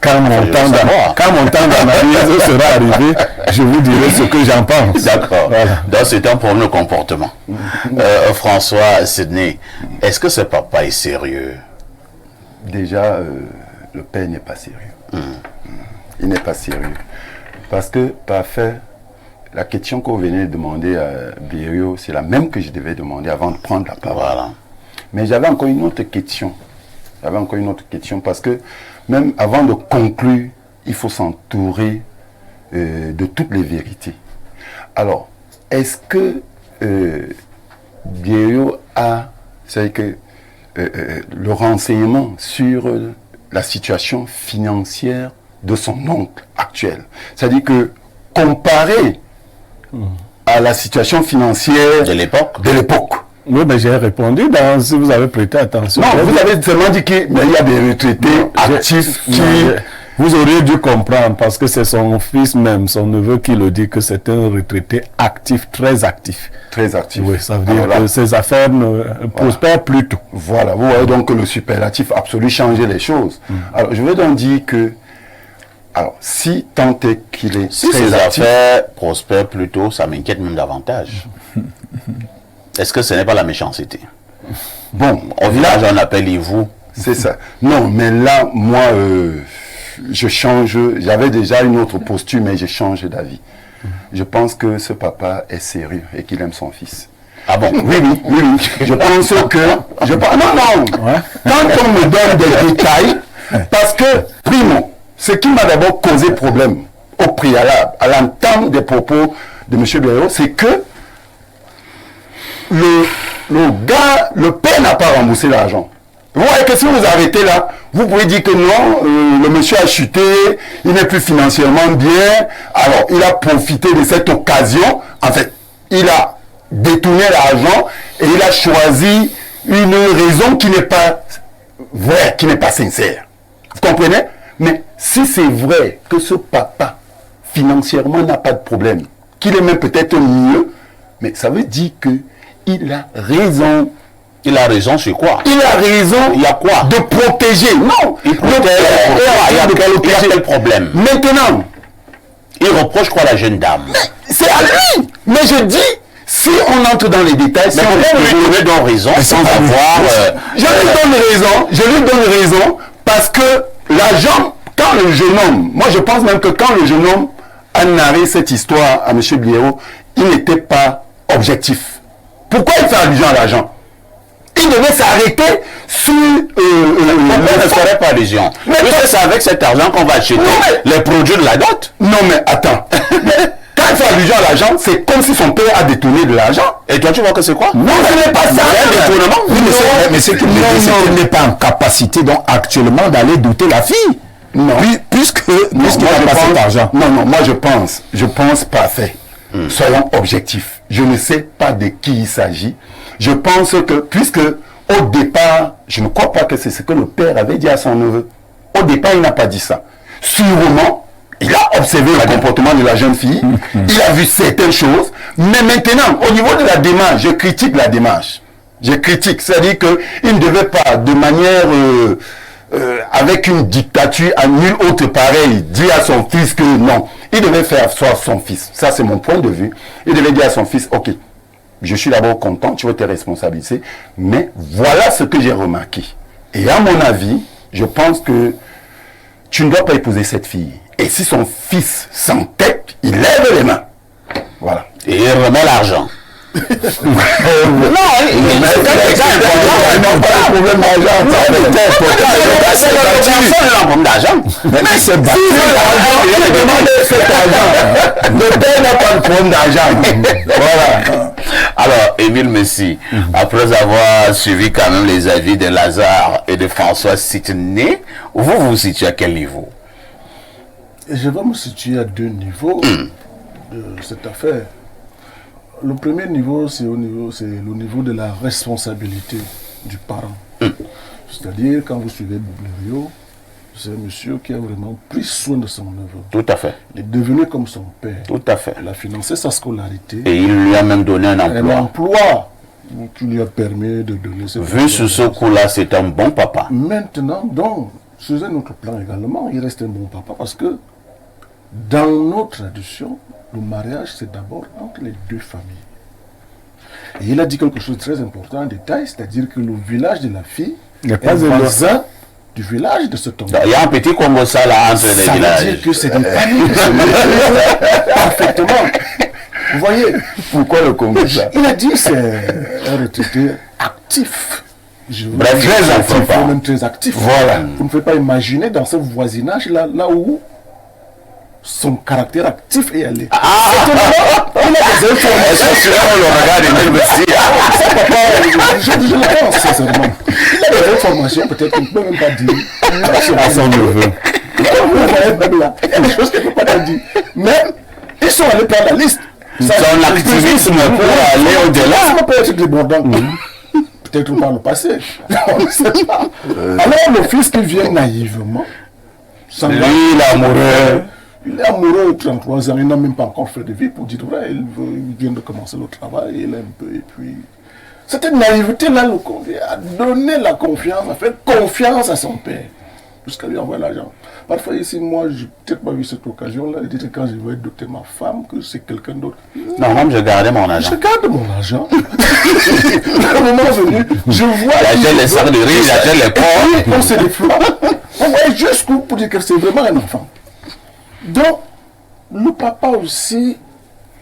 quand mon temps d'analyse sera arrivé, je vous dirai ce que j'en pense. D'accord. Voilà. Donc c'est un problème de comportement. François Sidney, est-ce que ce papa est sérieux? Déjà, le père n'est pas sérieux. Il n'est pas sérieux. Parce que, parfait, la question que vous venez de demander à Birio, c'est la même que je devais demander avant de prendre la parole. Voilà. Mais j'avais encore une autre question. Parce que même avant de conclure, il faut s'entourer de toutes les vérités. Alors, est-ce que Birio a, c'est que le renseignement sur la situation financière de son oncle actuel? C'est-à-dire que comparé à la situation financière de l'époque. Oui, mais j'ai répondu si vous avez prêté attention. Non, vous avez seulement dit qu'il y a des retraités actifs qui... Vous auriez dû comprendre, parce que c'est son fils même, son neveu qui le dit, que c'est un retraité actif, très actif. Très actif. Oui, ça veut dire que ses affaires prospèrent plutôt. Voilà, vous voyez donc que le superlatif absolu changeait les choses. Alors, je veux donc dire que alors, si tant est qu'il est si très ces actif, affaires prospèrent plutôt, ça m'inquiète même davantage. Est-ce que ce n'est pas la méchanceté? Bon, au village, on appelle Yvou. C'est ça. Non, mais là, moi, je change. J'avais déjà une autre posture, mais je change d'avis. Je pense que ce papa est sérieux et qu'il aime son fils. Ah bon? Oui. Je pense que... Non. Ouais. Quand on me donne des détails, parce que, primo, ce qui m'a d'abord causé problème au préalable, à l'entame des propos de M. Birio, c'est que le père n'a pas remboursé l'argent. Vous voyez que si vous arrêtez là, vous pouvez dire que non, le monsieur a chuté, il n'est plus financièrement bien, alors il a profité de cette occasion, en fait, il a détourné l'argent et il a choisi une raison qui n'est pas vraie, qui n'est pas sincère. Vous comprenez? Mais si c'est vrai que ce papa, financièrement, n'a pas de problème, qu'il est même peut-être mieux, mais ça veut dire qu'il a raison. Il a raison sur quoi? Il a raison. Il y a quoi? De protéger. Non. Il protège. Il y a quel problème? Maintenant. Il reproche quoi à la jeune dame? C'est à lui. Mais je dis, si on entre dans les détails, mais on lui donne raison sans avoir... Je lui donne raison parce que l'argent, quand le jeune homme, moi je pense même que quand le jeune homme a narré cette histoire à M. Biero, il n'était pas objectif. Pourquoi il fait allusion à l'argent? Il devait s'arrêter sur... ne ferait pas allusion. Mais c'est avec cet argent qu'on va acheter les produits de la dot. Non mais attends. Quand il fait allusion à l'argent, c'est comme si son père a détourné de l'argent. Et toi tu vois que c'est quoi? Non, ce n'est pas ça. C'est un détournement. Oui, mais c'est qu'il n'est pas en capacité donc actuellement d'aller douter la fille. Non. Puisqu'il a pas cet argent. Non, moi je pense parfait. Soyons objectifs. Je ne sais pas de qui il s'agit. Je pense que, puisque au départ, je ne crois pas que c'est ce que le père avait dit à son neveu. Au départ, il n'a pas dit ça. Sûrement, il a observé le comportement de la jeune fille, il a vu certaines choses, mais maintenant, au niveau de la démarche, je critique la démarche. Je critique, c'est-à-dire qu'il ne devait pas, de manière... avec une dictature à nul autre pareil, dire à son fils que non. Il devait faire asseoir son fils. Ça, c'est mon point de vue. Il devait dire à son fils, ok, je suis d'abord content, tu veux te responsabiliser, mais voilà ce que j'ai remarqué. Et à mon avis, je pense que tu ne dois pas épouser cette fille. Et si son fils s'entête, il lève les mains. Voilà. Et il remet l'argent. Non, c'est pas un problème d'argent. C'est un problème d'argent. Mais c'est battu. Il demande cet argent. Le père n'a pas de problème d'argent. Voilà. Alors, Émile Messi, après avoir suivi quand même les avis de Lazare et de François Sitné, vous vous situez à quel niveau? Je vais me situer à deux niveaux de cette affaire. Le premier niveau, c'est le niveau de la responsabilité du parent. C'est-à-dire, quand vous suivez Boublériot, c'est un monsieur qui a vraiment pris soin de son neveu. Tout à fait. Il est devenu comme son père. Tout à fait. Il a financé sa scolarité. Et il lui a même donné un emploi. Un emploi qui lui a permis de donner ce Vu sous ce coup-là, c'est un bon papa. Maintenant, donc, sur un autre plan également, il reste un bon papa parce que dans nos traditions, le mariage, c'est d'abord entre les deux familles. Et il a dit quelque chose de très important en détail, c'est-à-dire que le village de la fille est voisin du village de cet homme. Il y a un petit Congo ça là entre les Ça villages. veut dire que c'est des familles qui se marient parfaitement. Vous voyez? Pourquoi le Congo ça? Il a dit c'est un retraité actif. Bref, très actif. Même très actif. Voilà. Vous ne pouvez pas imaginer dans ce voisinage-là, là où son caractère actif est allé. Il a des informations. On le regarde et même aussi. Ça, papa, je le pense sincèrement. Il a des informations peut-être qu'il ne peut même pas dire À son neveu. Vous voyez même là, il y a des choses qu'il ne peut pas dire. Mais ils sont allés prendre la liste. Son activisme pour aller au-delà. Ça peut être débordant. Peut-être par le passé. On ne sait pas. Alors le fils qui vient naïvement, Lui, l'amoureux. il est amoureux, 33 ans, il n'a même pas encore fait de vie pour dire vrai. Il vient de commencer le travail, il est un peu, et puis. Cette naïveté-là le convient à donner la confiance, à faire confiance à son père, jusqu'à lui envoyer l'argent. Parfois, ici, moi, je n'ai peut-être pas vu cette occasion-là, de dire que quand je vais doter ma femme, que c'est quelqu'un d'autre. Non, même je gardais mon argent. Je garde mon argent. Le moment venu, je vois. Il achète les sacs de riz, il achète les porcs. On se déploie. On voit jusqu'où pour dire que c'est vraiment un enfant. Donc, le papa aussi,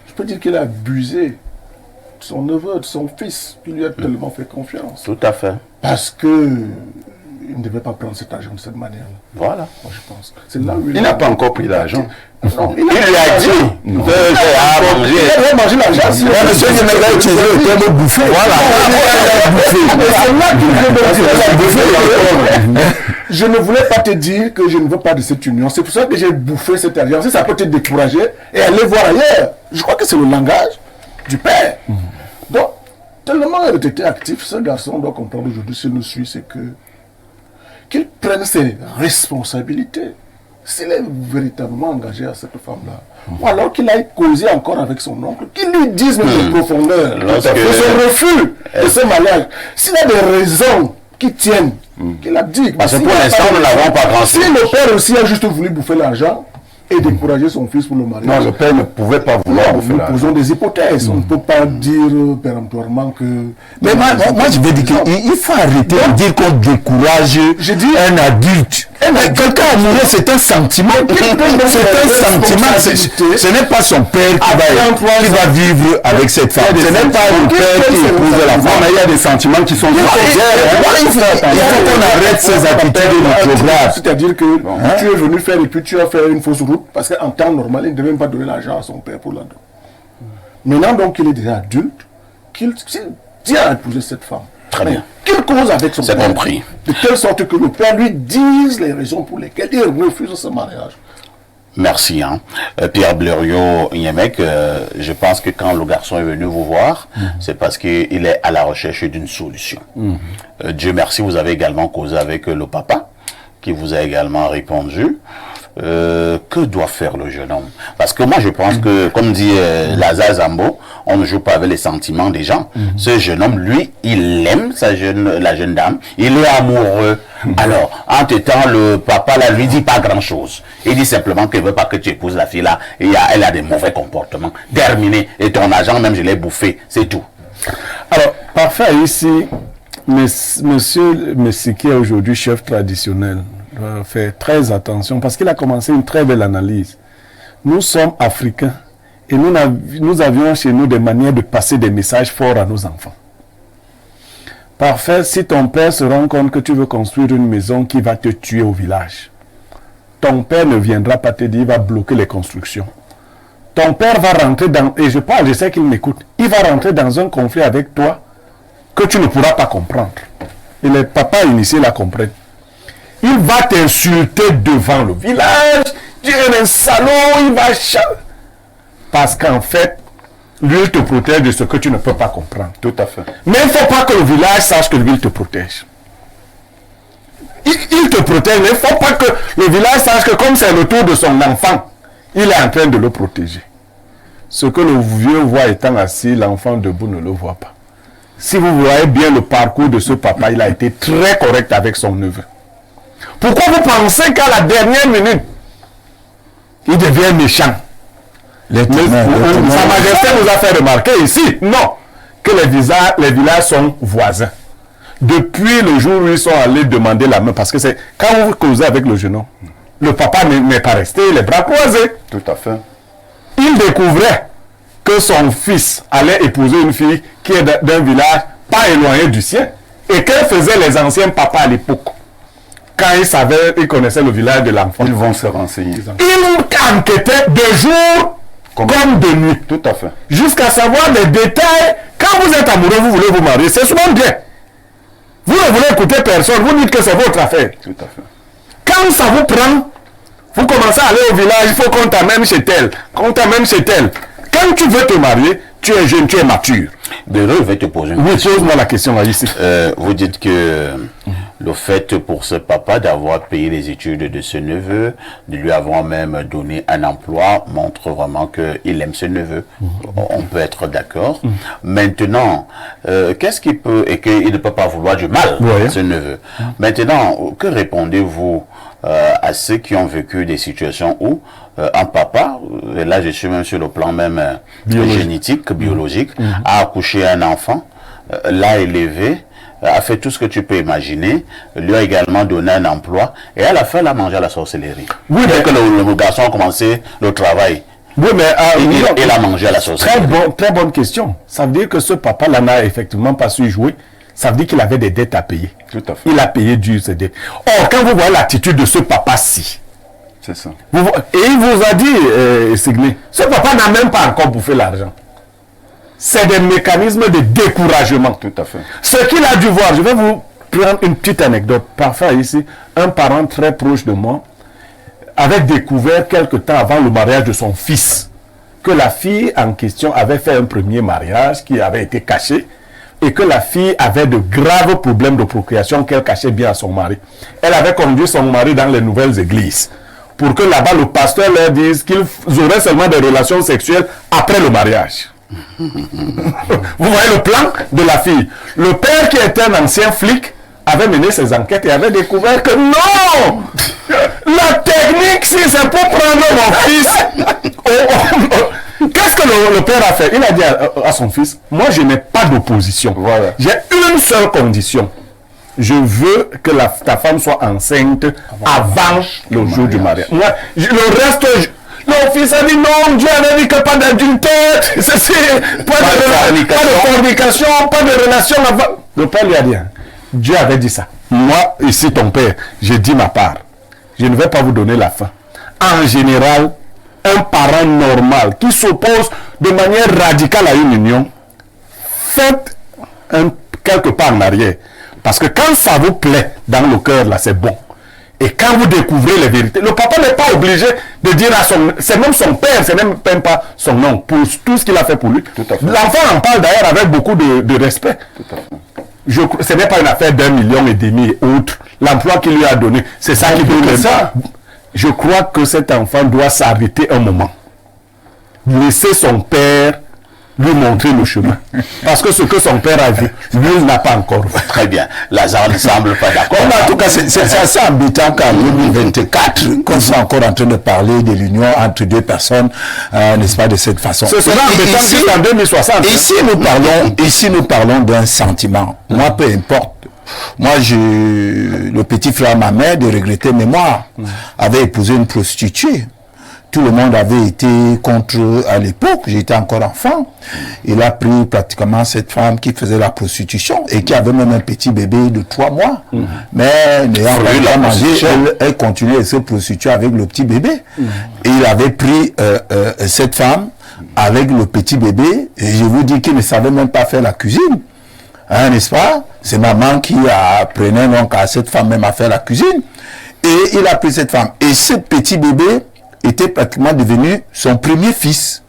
je peux dire qu'il a abusé de son neveu, de son fils, qui lui a tellement fait confiance. Tout à fait. Parce que il ne devait pas prendre cet argent de cette manière-là. Voilà. Moi, je pense. C'est là où Il n'a pas encore pris l'argent. Non, Il lui a dit que j'ai il a mangé l'argent. Si Monsieur Yemega a utilisé le terme bouffer. Voilà. c'est là qu'il veut Je ne voulais pas te dire que je ne veux pas de cette union. C'est pour ça que j'ai bouffé cet argent. Si ça peut te décourager et aller voir ailleurs. Je crois que c'est le langage du père. Donc, tellement il était actif, ce garçon doit comprendre aujourd'hui, s'il nous suit, c'est que qu'il prenne ses responsabilités. S'il est véritablement engagé à cette femme-là. Ou alors qu'il aille causer encore avec son oncle, qu'il lui dise même de profondeur de son refus de ce mariage. S'il a des raisons qui tiennent, qu'il a dit. Parce que pour l'instant, nous n'avons pas grand-chose. Si le père aussi a juste voulu bouffer l'argent et décourager son fils pour le mariage. Non, le père ne pouvait pas vouloir bouffer Nous l'argent. posons des hypothèses. On ne peut pas dire péremptoirement que. Mais moi, je veux dire qu'il faut arrêter de dire qu'on décourage un adulte. Quelqu'un amoureux, c'est un sentiment. C'est un sentiment. Ce n'est pas son père qui va vivre avec cette femme. Ce n'est pas le père qui épouse la Non, femme. mais il y a des sentiments qui sont Il faut qu'on arrête ces attitudes rétrogrades. C'est-à-dire que tu es venu faire et puis tu as fait une fausse route parce qu'en temps normal, il ne devait même pas donner l'argent à son père pour la donner. Maintenant, donc, il est déjà adulte, qu'il tient à épouser cette femme. Très bien. Qu'il cause avec son C'est père. compris. De telle sorte que le père lui dise les raisons pour lesquelles il refuse ce mariage. Merci. Pierre Blériot Yémec, je pense que quand le garçon est venu vous voir, c'est parce qu'il est à la recherche d'une solution. Dieu merci, vous avez également causé avec le papa, qui vous a également répondu. Que doit faire le jeune homme? Parce que moi je pense que, comme dit Lazare Zambo, on ne joue pas avec les sentiments des gens. Ce jeune homme, lui, il aime la jeune dame, il est amoureux. Alors, entre-temps, le papa là lui dit pas grand-chose. Il dit simplement qu'il ne veut pas que tu épouses la fille là, et elle a des mauvais comportements. Terminé. Et ton argent même, je l'ai bouffé. C'est tout. Alors, parfait ici, monsieur Messi, qui est aujourd'hui chef traditionnel, doit faire très attention parce qu'il a commencé une très belle analyse. Nous sommes africains et nous avions chez nous des manières de passer des messages forts à nos enfants. Parfait, si ton père se rend compte que tu veux construire une maison qui va te tuer au village, ton père ne viendra pas te dire, il va bloquer les constructions. ton père va rentrer dans, et je sais qu'il m'écoute, il va rentrer dans un conflit avec toi que tu ne pourras pas comprendre. Et les papas initiés la comprennent. Il va t'insulter devant le village, tu es un salaud, il va... Parce qu'en fait, lui, il te protège de ce que tu ne peux pas comprendre. Tout à fait. Mais il ne faut pas que le village sache que lui, il te protège. Il te protège, mais il ne faut pas que le village sache que comme c'est le tour de son enfant, il est en train de le protéger. Ce que le vieux voit étant assis, l'enfant debout ne le voit pas. Si vous voyez bien le parcours de ce papa, il a été très correct avec son neveu. Pourquoi vous pensez qu'à la dernière minute, il devient méchant? Sa Majesté nous a fait remarquer ici, non, que les villages sont voisins. Depuis le jour où ils sont allés demander la main, parce que c'est quand vous causez avec le jeune homme, le papa n'est pas resté les bras croisés. Tout à fait. Il découvrait que son fils allait épouser une fille qui est d'un village pas éloigné du sien. Et que faisaient les anciens papas à l'époque? Quand ils connaissaient le village de l'enfant, Ils vont se renseigner. ils enquêtaient de jour comme de nuit. Tout à fait. Jusqu'à savoir les détails. Quand vous êtes amoureux, vous voulez vous marier, c'est souvent bien. Vous ne voulez écouter personne, vous dites que c'est votre affaire. Tout à fait. Quand ça vous prend, vous commencez à aller au village, il faut qu'on t'amène chez tel, qu'on t'amène chez tel. Quand tu veux te marier, tu es jeune, tu es mature. Béro, je vais te poser une Oui, question. pose-moi la question là, ici. Vous dites que le fait pour ce papa d'avoir payé les études de ce neveu, de lui avoir même donné un emploi, montre vraiment qu'il aime ce neveu. On peut être d'accord. Maintenant, qu'est-ce qu'il peut, et qu'il ne peut pas vouloir du mal à ce neveu. Maintenant, que répondez-vous à ceux qui ont vécu des situations où un papa, et là je suis même sur le plan même génétique, biologique, a accouché un enfant, l'a élevé, a fait tout ce que tu peux imaginer, lui a également donné un emploi, et à la fin, l'a mangé à la sorcellerie. Oui, dès que le garçon a commencé le travail, oui, mais il a mangé à la sorcellerie. Très bonne question. Ça veut dire que ce papa-là n'a effectivement pas su jouer. Ça veut dire qu'il avait des dettes à payer. Tout à fait. Il a payé dur ses dettes. Or, quand vous voyez l'attitude de ce papa-ci, c'est ça. Et il vous a dit, Signé, ce papa n'a même pas encore bouffé l'argent. C'est des mécanismes de découragement. Tout à fait. Ce qu'il a dû voir, je vais vous prendre une petite anecdote. Parfois ici, un parent très proche de moi avait découvert quelque temps avant le mariage de son fils que la fille en question avait fait un premier mariage qui avait été caché et que la fille avait de graves problèmes de procréation qu'elle cachait bien à son mari. Elle avait conduit son mari dans les nouvelles églises pour que là-bas le pasteur leur dise qu'ils auraient seulement des relations sexuelles après le mariage. Vous voyez le plan de la fille. Le père qui était un ancien flic avait mené ses enquêtes et avait découvert que non, la technique, si c'est pour prendre mon fils. Qu'est-ce que le père a fait? Il a dit à son fils, moi je n'ai pas d'opposition. Voilà. J'ai une seule condition. Je veux que ta femme soit enceinte avant le jour du mariage. Moi, le reste... Le fils a dit non, Dieu avait dit que pas d'adultère, pas de fornication, pas de relation avant. Le père lui a dit, Dieu avait dit ça. Moi, ici ton père, j'ai dit ma part. Je ne vais pas vous donner la fin. En général, un parent normal qui s'oppose de manière radicale à une union, faites quelque pas en arrière. Parce que quand ça vous plaît dans le cœur, là, c'est bon. Et quand vous découvrez les vérités, le papa n'est pas obligé de dire à son... C'est même son père, c'est même pas son nom, pour tout ce qu'il a fait pour lui. L'enfant en parle d'ailleurs avec beaucoup de respect. Ce n'est pas une affaire d'1,5 million et autres. L'emploi qu'il lui a donné, c'est ça qui peut ça. Je crois que cet enfant doit s'arrêter un moment. Laisser son père lui montrer le chemin. Parce que ce que son père a vu, lui, il n'a pas encore vu. Très bien. Lazare ne semble pas d'accord. En tout cas, c'est assez embêtant qu'en 2024, qu'on soit encore en train de parler de l'union entre deux personnes, n'est-ce pas, de cette façon. Ce sera embêtant jusqu'en 2060. Ici, nous parlons d'un sentiment. Moi, peu importe. Moi, le petit frère à ma mère, de regretter mémoire, avait épousé une prostituée. tout le monde avait été contre eux à l'époque, j'étais encore enfant. Il a pris pratiquement cette femme qui faisait la prostitution et qui avait même un petit bébé de 3 mois. Mais n'ayant pas mangé, elle continuait à se prostituer avec le petit bébé. Et il avait pris cette femme avec le petit bébé, et je vous dis qu'il ne savait même pas faire la cuisine. Hein, n'est-ce pas? C'est maman qui apprenait donc à cette femme même à faire la cuisine. Et il a pris cette femme. Et ce petit bébé était pratiquement devenu son premier fils.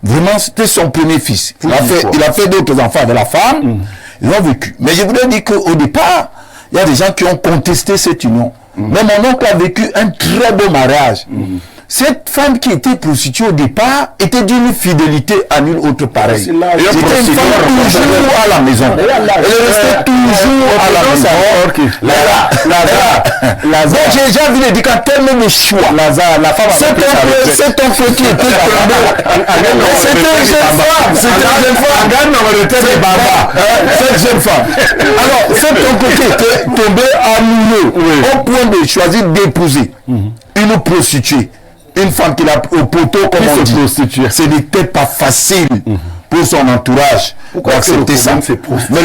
Vraiment, c'était son premier fils. Il a fait d'autres enfants avec la femme. Ils ont vécu. Mais je voudrais dire qu'au départ, il y a des gens qui ont contesté cette union. Mais mon oncle a vécu un très beau mariage. Cette femme qui était prostituée au départ était d'une fidélité à nulle autre pareille. C'était une femme toujours à la maison. Elle restait toujours à la maison. Donc j'ai déjà vu les dire qu'en termes de choix, cet oncle qui était tombé, c'était une jeune femme. Cette jeune femme. Alors cet oncle qui était tombé amoureux au point de choisir d'épouser une prostituée. Une femme qu'il a au poteau, comme on dit, ce n'était pas facile pour son entourage d'accepter ça. Mais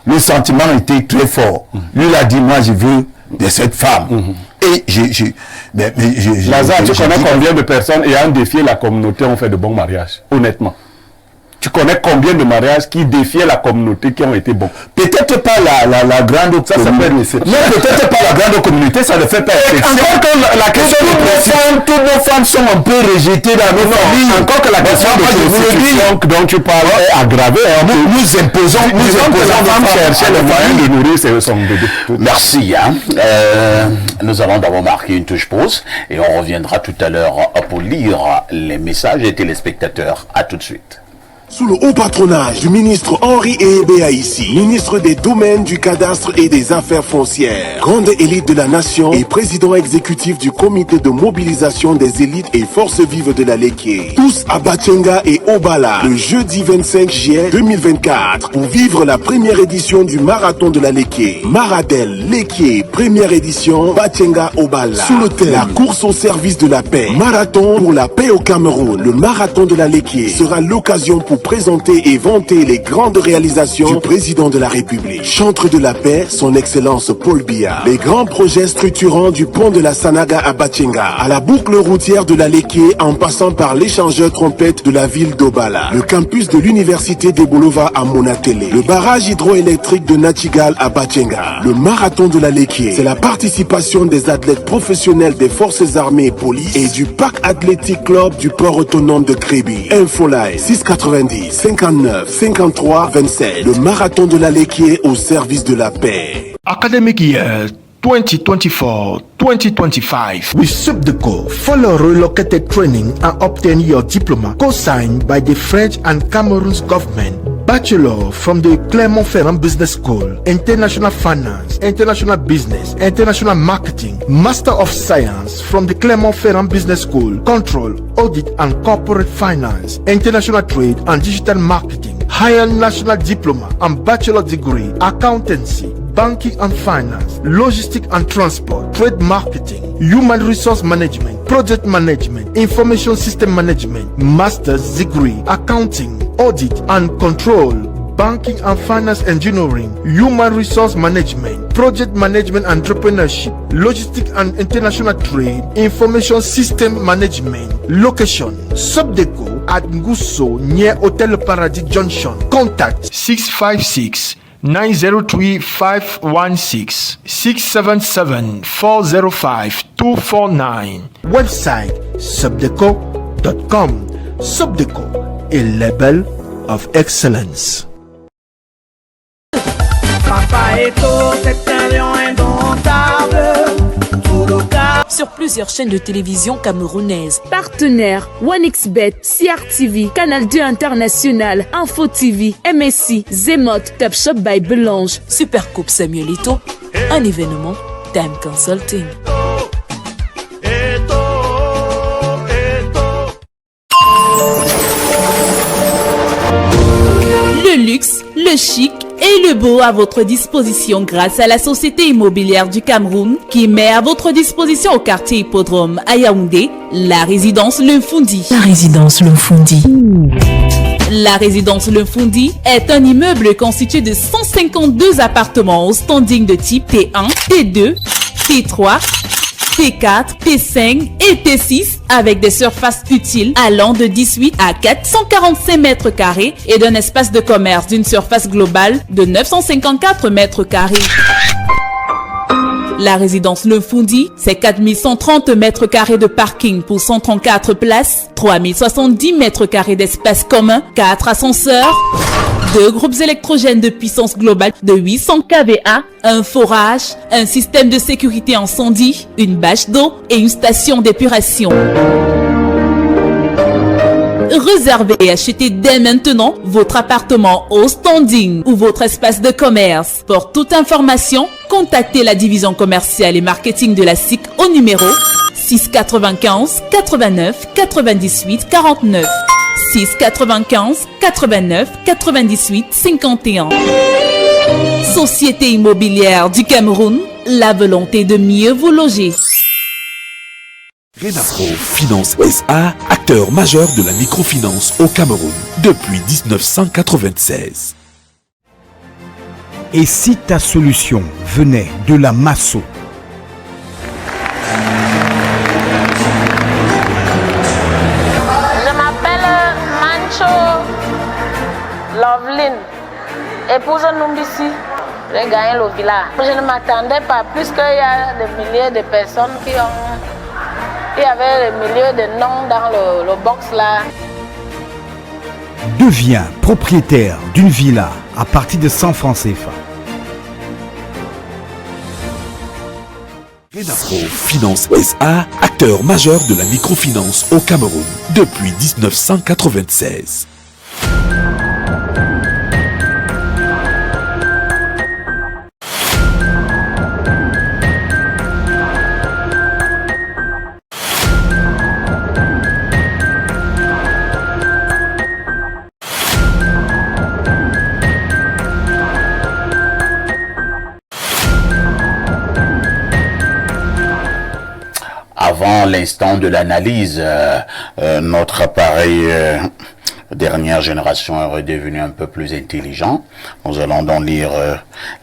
le sentiment était très fort. Lui, il a dit, moi, je veux de cette femme. Et Lazare, tu connais combien de personnes ayant défié la communauté ont fait de bons mariages, honnêtement? Tu connais combien de mariages qui défiaient la communauté qui ont été bons? Peut-être pas la grande communauté. Non, peut-être pas la grande communauté, ça ne fait pas exception. Encore que la question toutes nos femmes sont un peu rejetées dans nos familles. Encore que la question de prostitution dont tu parles est aggravée. Nous imposons la femme chercher le moyen de nourrir son bébé. Merci. Nous allons d'abord marquer une touche pause et on reviendra tout à l'heure pour lire les messages des téléspectateurs. À tout de suite. Sous le haut patronage du ministre Henri Ebeaïssi, ministre des Domaines, du Cadastre et des Affaires foncières, grande élite de la nation et président exécutif du comité de mobilisation des élites et forces vives de la Léké. Tous à Batchenga et Obala, le jeudi 25 juillet 2024, pour vivre la première édition du marathon de la Léké. Maradel, Léké, première édition, Batchenga, Obala. Sous le thème, la course au service de la paix. Marathon pour la paix au Cameroun. Le marathon de la Léké sera l'occasion pour présenter et vanter les grandes réalisations du président de la République. Chantre de la paix, son excellence Paul Biya. Les grands projets structurants du pont de la Sanaga à Batchenga, à la boucle routière de la Léké, en passant par l'échangeur trompette de la ville d'Obala, le campus de l'université de Bolova à Monatele, le barrage hydroélectrique de Nachigal à Batchenga. Le marathon de la Léké, c'est la participation des athlètes professionnels des forces armées et police et du parc athlétique club du port autonome de Crébi. Infolive 690 59 53 27. Le marathon de la Léké au service de la paix. Academic year 2024-2025. With Subdeco, follow relocated training and obtain your diploma, co-signed by the French and Cameroon's government. Bachelor from the Clermont-Ferrand Business School, International Finance, International Business, International Marketing. Master of Science from the Clermont-Ferrand Business School, Control, Audit and Corporate Finance, International Trade and Digital Marketing. Higher National Diploma and Bachelor Degree, Accountancy, Banking and Finance, Logistics and Transport, Trade Marketing, Human Resource Management, Project Management, Information System Management, Master's Degree, Accounting, Audit and Control, Banking and Finance Engineering, Human Resource Management, Project Management Entrepreneurship, Logistics and International Trade, Information System Management. Location, Subdeco at Ngusso near Hotel Paradis Junction. Contact 656 903 516 677 405 249. Website subdeco.com. Subdeco, a label of excellence. Papa Eto, c'est un lion indomptable. Sur plusieurs chaînes de télévision camerounaises. Partenaires OneXBet, CRTV, Canal 2 International, Info TV, MSI, Zemot, Top Shop by Belange, Supercoupe Samuel Eto'o, un événement Time Consulting. Le luxe, le chic et le beau à votre disposition grâce à la Société immobilière du Cameroun qui met à votre disposition au quartier Hippodrome à Yaoundé la résidence L'Infundi. La résidence L'Infundi. La résidence L'Infundi est un immeuble constitué de 152 appartements au standing de type T1, T2, T3, T4, T5 et T6 avec des surfaces utiles allant de 18 à 445 mètres carrés et d'un espace de commerce d'une surface globale de 954 mètres carrés. La résidence L'Infundi, c'est 4130 mètres carrés de parking pour 134 places, 3070 mètres carrés d'espace commun, 4 ascenseurs, 2 groupes électrogènes de puissance globale de 800 kVA, un forage, un système de sécurité incendie, une bâche d'eau et une station d'épuration. Réservez et achetez dès maintenant votre appartement au standing ou votre espace de commerce. Pour toute information, contactez la division commerciale et marketing de la SIC au numéro 695 89 98 49 695 89 98 51. Société immobilière du Cameroun, la volonté de mieux vous loger. Renafro Finance SA, acteur majeur de la microfinance au Cameroun depuis 1996. Et si ta solution venait de la Masso? Je m'appelle Mancho Loveline, épouse Numbisi. J'ai gagné le village. Je ne m'attendais pas, puisqu'il y a des milliers de personnes il y avait des milliers de noms dans le box là. Deviens propriétaire d'une villa à partir de 100 francs CFA. Renafro Finance SA, acteur majeur de la microfinance au Cameroun depuis 1996. Avant l'instant de l'analyse, notre appareil dernière génération est redevenu un peu plus intelligent. Nous allons donc lire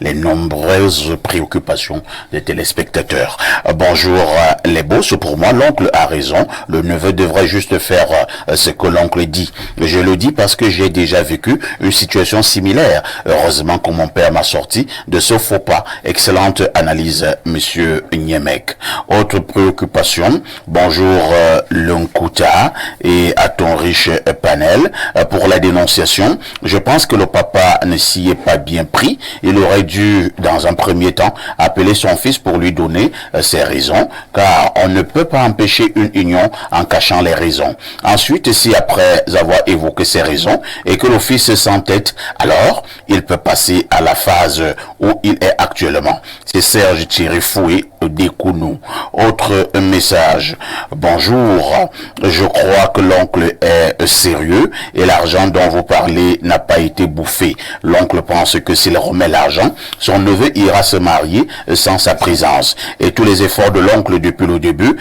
les nombreuses préoccupations des téléspectateurs. Bonjour les boss, pour moi l'oncle a raison, le neveu devrait juste faire ce que l'oncle dit. Je le dis parce que j'ai déjà vécu une situation similaire. Heureusement que mon père m'a sorti de ce faux pas. Excellente analyse, monsieur Niemek. Autre préoccupation, bonjour Lunkuta et à ton riche panel. Pour la dénonciation, je pense que le papa ne s'y est pas bien pris. Il aurait dû, dans un premier temps, appeler son fils pour lui donner ses raisons, car on ne peut pas empêcher une union en cachant les raisons. Ensuite, si après avoir évoqué ses raisons et que le fils s'entête, alors il peut passer à la phase où il est actuellement. C'est Serge Thierry-Foué d'Ekounou. Autre message. Bonjour, je crois que l'oncle est sérieux et l'argent dont vous parlez n'a pas été bouffé. L'oncle pense que s'il remet l'argent, son neveu ira se marier sans sa présence. Et tous les efforts de l'oncle depuis le début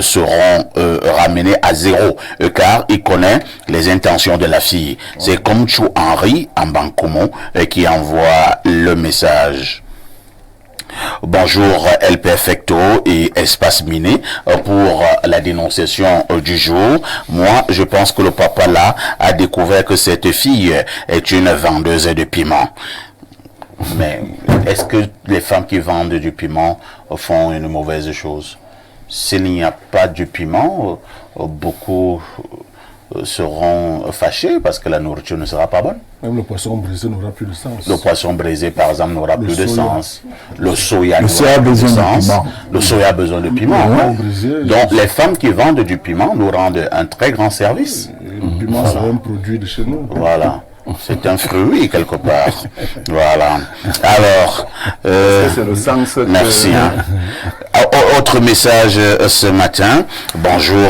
seront ramenés à zéro, car il connaît les intentions de la fille. C'est comme Chou Henri en Bancomo qui envoie le message. Bonjour El Perfecto et Espace Miné pour la dénonciation du jour. Moi, je pense que le papa là a découvert que cette fille est une vendeuse de piment. Mais est-ce que les femmes qui vendent du piment font une mauvaise chose? S'il n'y a pas de piment, beaucoup seront fâchés parce que la nourriture ne sera pas bonne. Même le poisson brisé n'aura plus de sens. Le poisson brisé, par exemple, n'aura plus de sens. Le soya a besoin de piment. Le soya a besoin de piment. Donc, les femmes qui vendent du piment nous rendent un très grand service. Le piment, c'est un produit de chez nous. Voilà. C'est un fruit, quelque part. Voilà. Alors, c'est le sens merci. Autre message ce matin. Bonjour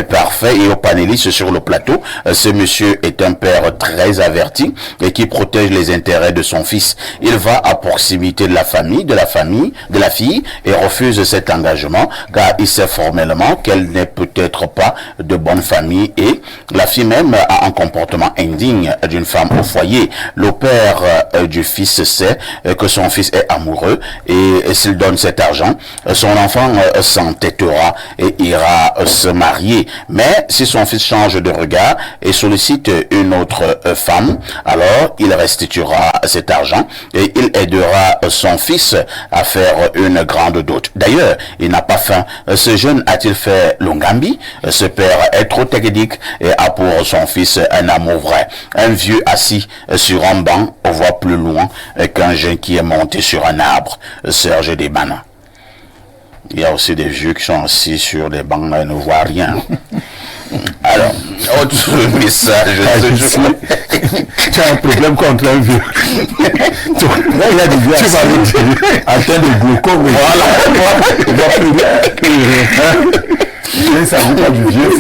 parfait et aux panélistes sur le plateau. Ce monsieur est un père très averti et qui protège les intérêts de son fils. Il va à proximité de la fille et refuse cet engagement car il sait formellement qu'elle n'est peut-être pas de bonne famille et la fille même a un comportement indigne d'une femme au foyer. Le père du fils sait que son fils est amoureux et s'il donne cet argent, son enfant s'entêtera et ira se marier. Mais si son fils change de regard et sollicite une autre femme, alors il restituera cet argent et il aidera son fils à faire une grande dot. D'ailleurs, il n'a pas faim. Ce jeune a-t-il fait l'ongambi? Ce père est trop technique et a pour son fils un amour vrai. Un vieux assis sur un banc voit plus loin qu'un jeune qui est monté sur un arbre. Serge Desbana. Il y a aussi des vieux qui sont assis sur des bancs et ne voient rien. Alors, autre message. Tu as un problème contre un vieux. Là, il y a des vieux atteint de glaucome. Voilà. Il voit plus. Mais ça vous pas du vieux.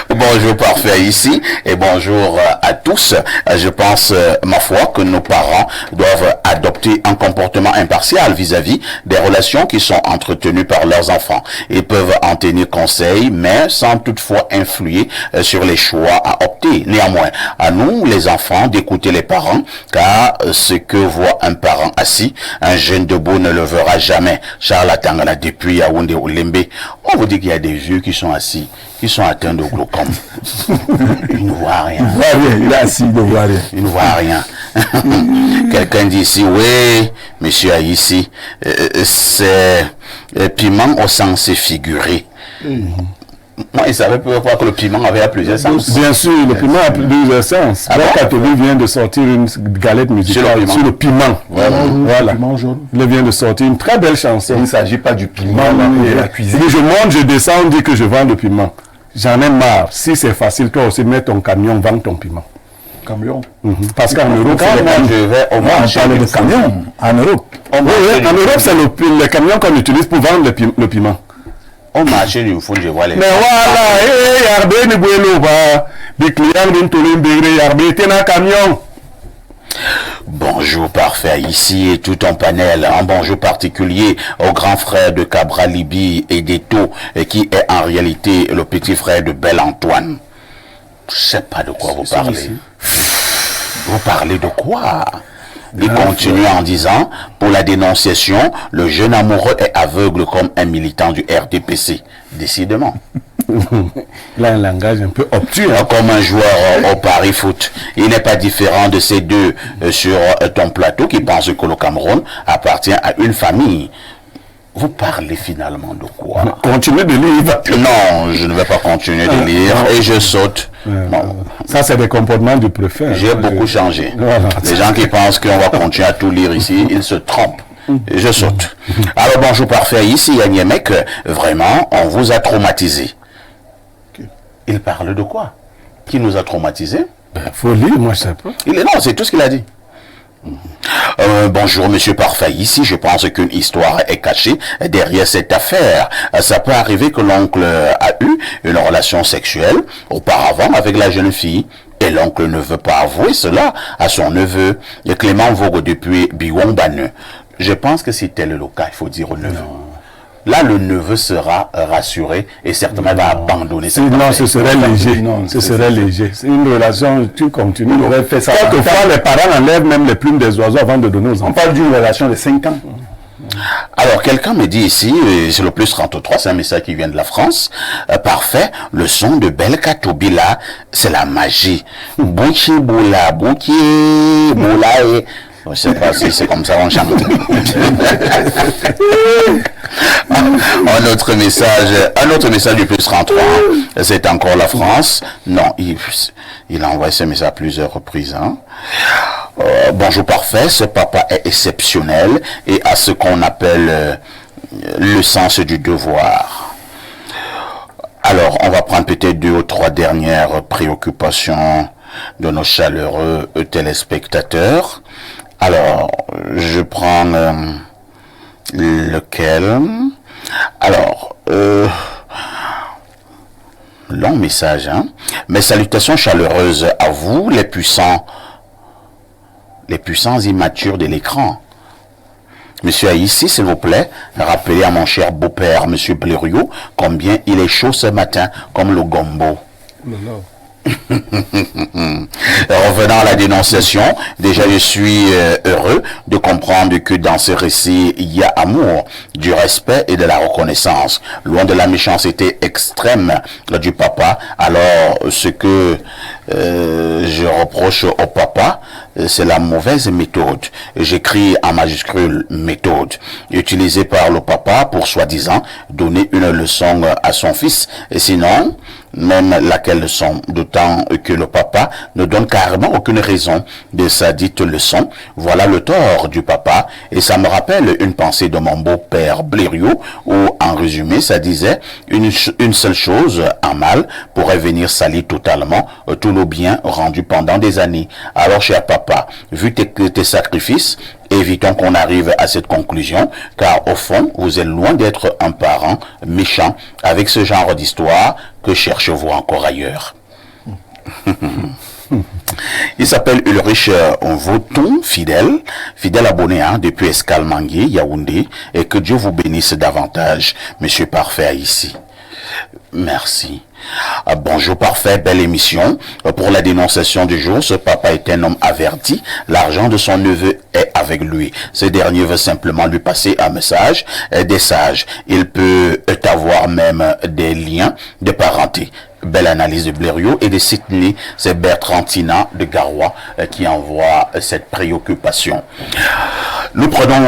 Bonjour parfait ici et bonjour à tous. Je pense, ma foi, que nos parents doivent adopter un comportement impartial vis-à-vis des relations qui sont entretenues par leurs enfants. Ils peuvent en tenir conseil, mais sans toutefois influer sur les choix à opter. Néanmoins, à nous, les enfants, d'écouter les parents, car ce que voit un parent assis, un jeune debout ne le verra jamais. Charles Atangana depuis Yaoundé ou Lembe. On vous dit qu'il y a des vieux qui sont assis, qui sont atteints de glaucome. Ils ne voient rien. Il voit rien, il est assis, il ne voit rien. Il ne voit rien. Quelqu'un dit ici, oui, monsieur ici, c'est piment au sens figuré. Moi, il savait pas que le piment avait plusieurs sens. Bien sûr, le piment a plusieurs sens. Ah Le bon? catholique vient de sortir une galette musicale sur le piment. Voilà. Piment jaune. Il vient de sortir une très belle chanson. Il ne s'agit pas du piment de la cuisine. Je monte, je descends, on dit que je vends le piment. J'en ai marre. Si c'est facile, toi aussi, mets ton camion, vends ton piment. Camion. Parce qu'en Europe, Quand moi, je vais au marché, On parle de camion en Europe. en Europe, c'est le camion qu'on utilise pour vendre le piment. au marché du foot, je vois les... Mais voilà, yarbe ni buelo ba, des clients viennent tourner bégre, yarbe t'es un camion. Bonjour parfait, ici et tout en panel, un bonjour particulier au grand frère de Cabra Libi et d'Eto, qui est en réalité le petit frère de Bel Antoine. Je sais pas de quoi vous parlez. Vous parlez de quoi? Il continue en disant, pour la dénonciation, le jeune amoureux est aveugle comme un militant du RDPC. Décidément. Il a un langage un peu obtus. Comme un joueur au Paris Foot. Il n'est pas différent de ces deux sur ton plateau qui pensent que le Cameroun appartient à une famille. Vous parlez finalement de quoi? Continuez de lire. Non, je ne vais pas continuer de lire et je saute. Bon. Ça, c'est des comportements du préfet. J'ai beaucoup changé. Voilà. Les gens qui pensent qu'on va continuer à tout lire ici, ils se trompent. Et je saute. Alors bonjour parfait, ici Yanyemek, vraiment, on vous a traumatisé. Il parle de quoi? Qui nous a traumatisés? Faut lire, moi je sais pas. Non, c'est tout ce qu'il a dit. Bonjour Monsieur Parfait, ici je pense qu'une histoire est cachée derrière cette affaire. Ça peut arriver que l'oncle a eu une relation sexuelle auparavant avec la jeune fille et l'oncle ne veut pas avouer cela à son neveu. Clément Vogue depuis Biwombane. Je pense que si tel est le cas, il faut dire au neveu. Là, le neveu sera rassuré et certainement va abandonner cette affaire. Non, ce serait léger. Non, ce serait léger. C'est une relation, tu continues. On aurait fait ça. Quelquefois, les parents enlèvent même les plumes des oiseaux avant de donner aux enfants. On parle d'une relation de 5 ans. Alors, quelqu'un me dit ici, c'est le plus 33, c'est un message qui vient de la France. Parfait, le son de Belka Tobila, c'est la magie. Bouki boula, bouki boula et... Je ne sais pas si c'est comme ça qu'on chante. Un autre message du plus 33, c'est encore la France. Non, il a envoyé ce message à plusieurs reprises. Hein. Bonjour parfait, ce papa est exceptionnel et a ce qu'on appelle le sens du devoir. Alors, on va prendre peut-être 2 ou 3 dernières préoccupations de nos chaleureux téléspectateurs. Alors, je prends lequel? Alors, long message, hein. Mes salutations chaleureuses à vous, les puissants immatures de l'écran. Monsieur Haïssi, s'il vous plaît, rappelez à mon cher beau-père, Monsieur Blériot, combien il est chaud ce matin, comme le gombo. Non. Revenant à la dénonciation, déjà je suis heureux de comprendre que dans ce récit, il y a amour, du respect et de la reconnaissance. Loin de la méchanceté extrême du papa, alors ce que je reproche au papa, c'est la mauvaise méthode. J'écris en majuscule méthode, utilisée par le papa pour soi-disant donner une leçon à son fils. Et sinon, même laquelle leçon, d'autant que le papa ne donne carrément aucune raison de sa dite leçon. Voilà le tort du papa, et ça me rappelle une pensée de mon beau-père Blériot, où en résumé ça disait une seule chose en mal pourrait venir salir totalement tout le bien rendu pendant des années. Alors cher papa, vu tes sacrifices, évitons qu'on arrive à cette conclusion, car au fond, vous êtes loin d'être un parent méchant. Avec ce genre d'histoire, que cherchez-vous encore ailleurs? Il s'appelle Ulrich Voton, fidèle abonné depuis Escalmangué, Yaoundé, et que Dieu vous bénisse davantage, Monsieur Parfait ici. Merci. Bonjour Parfait, belle émission. Pour la dénonciation du jour, ce papa est un homme averti. L'argent de son neveu est avec lui. Ce dernier veut simplement lui passer un message des sages. Il peut avoir même des liens de parenté. Belle analyse de Blériot et de Sydney. C'est Bertrand Tina de Garoua qui envoie cette préoccupation. Nous prenons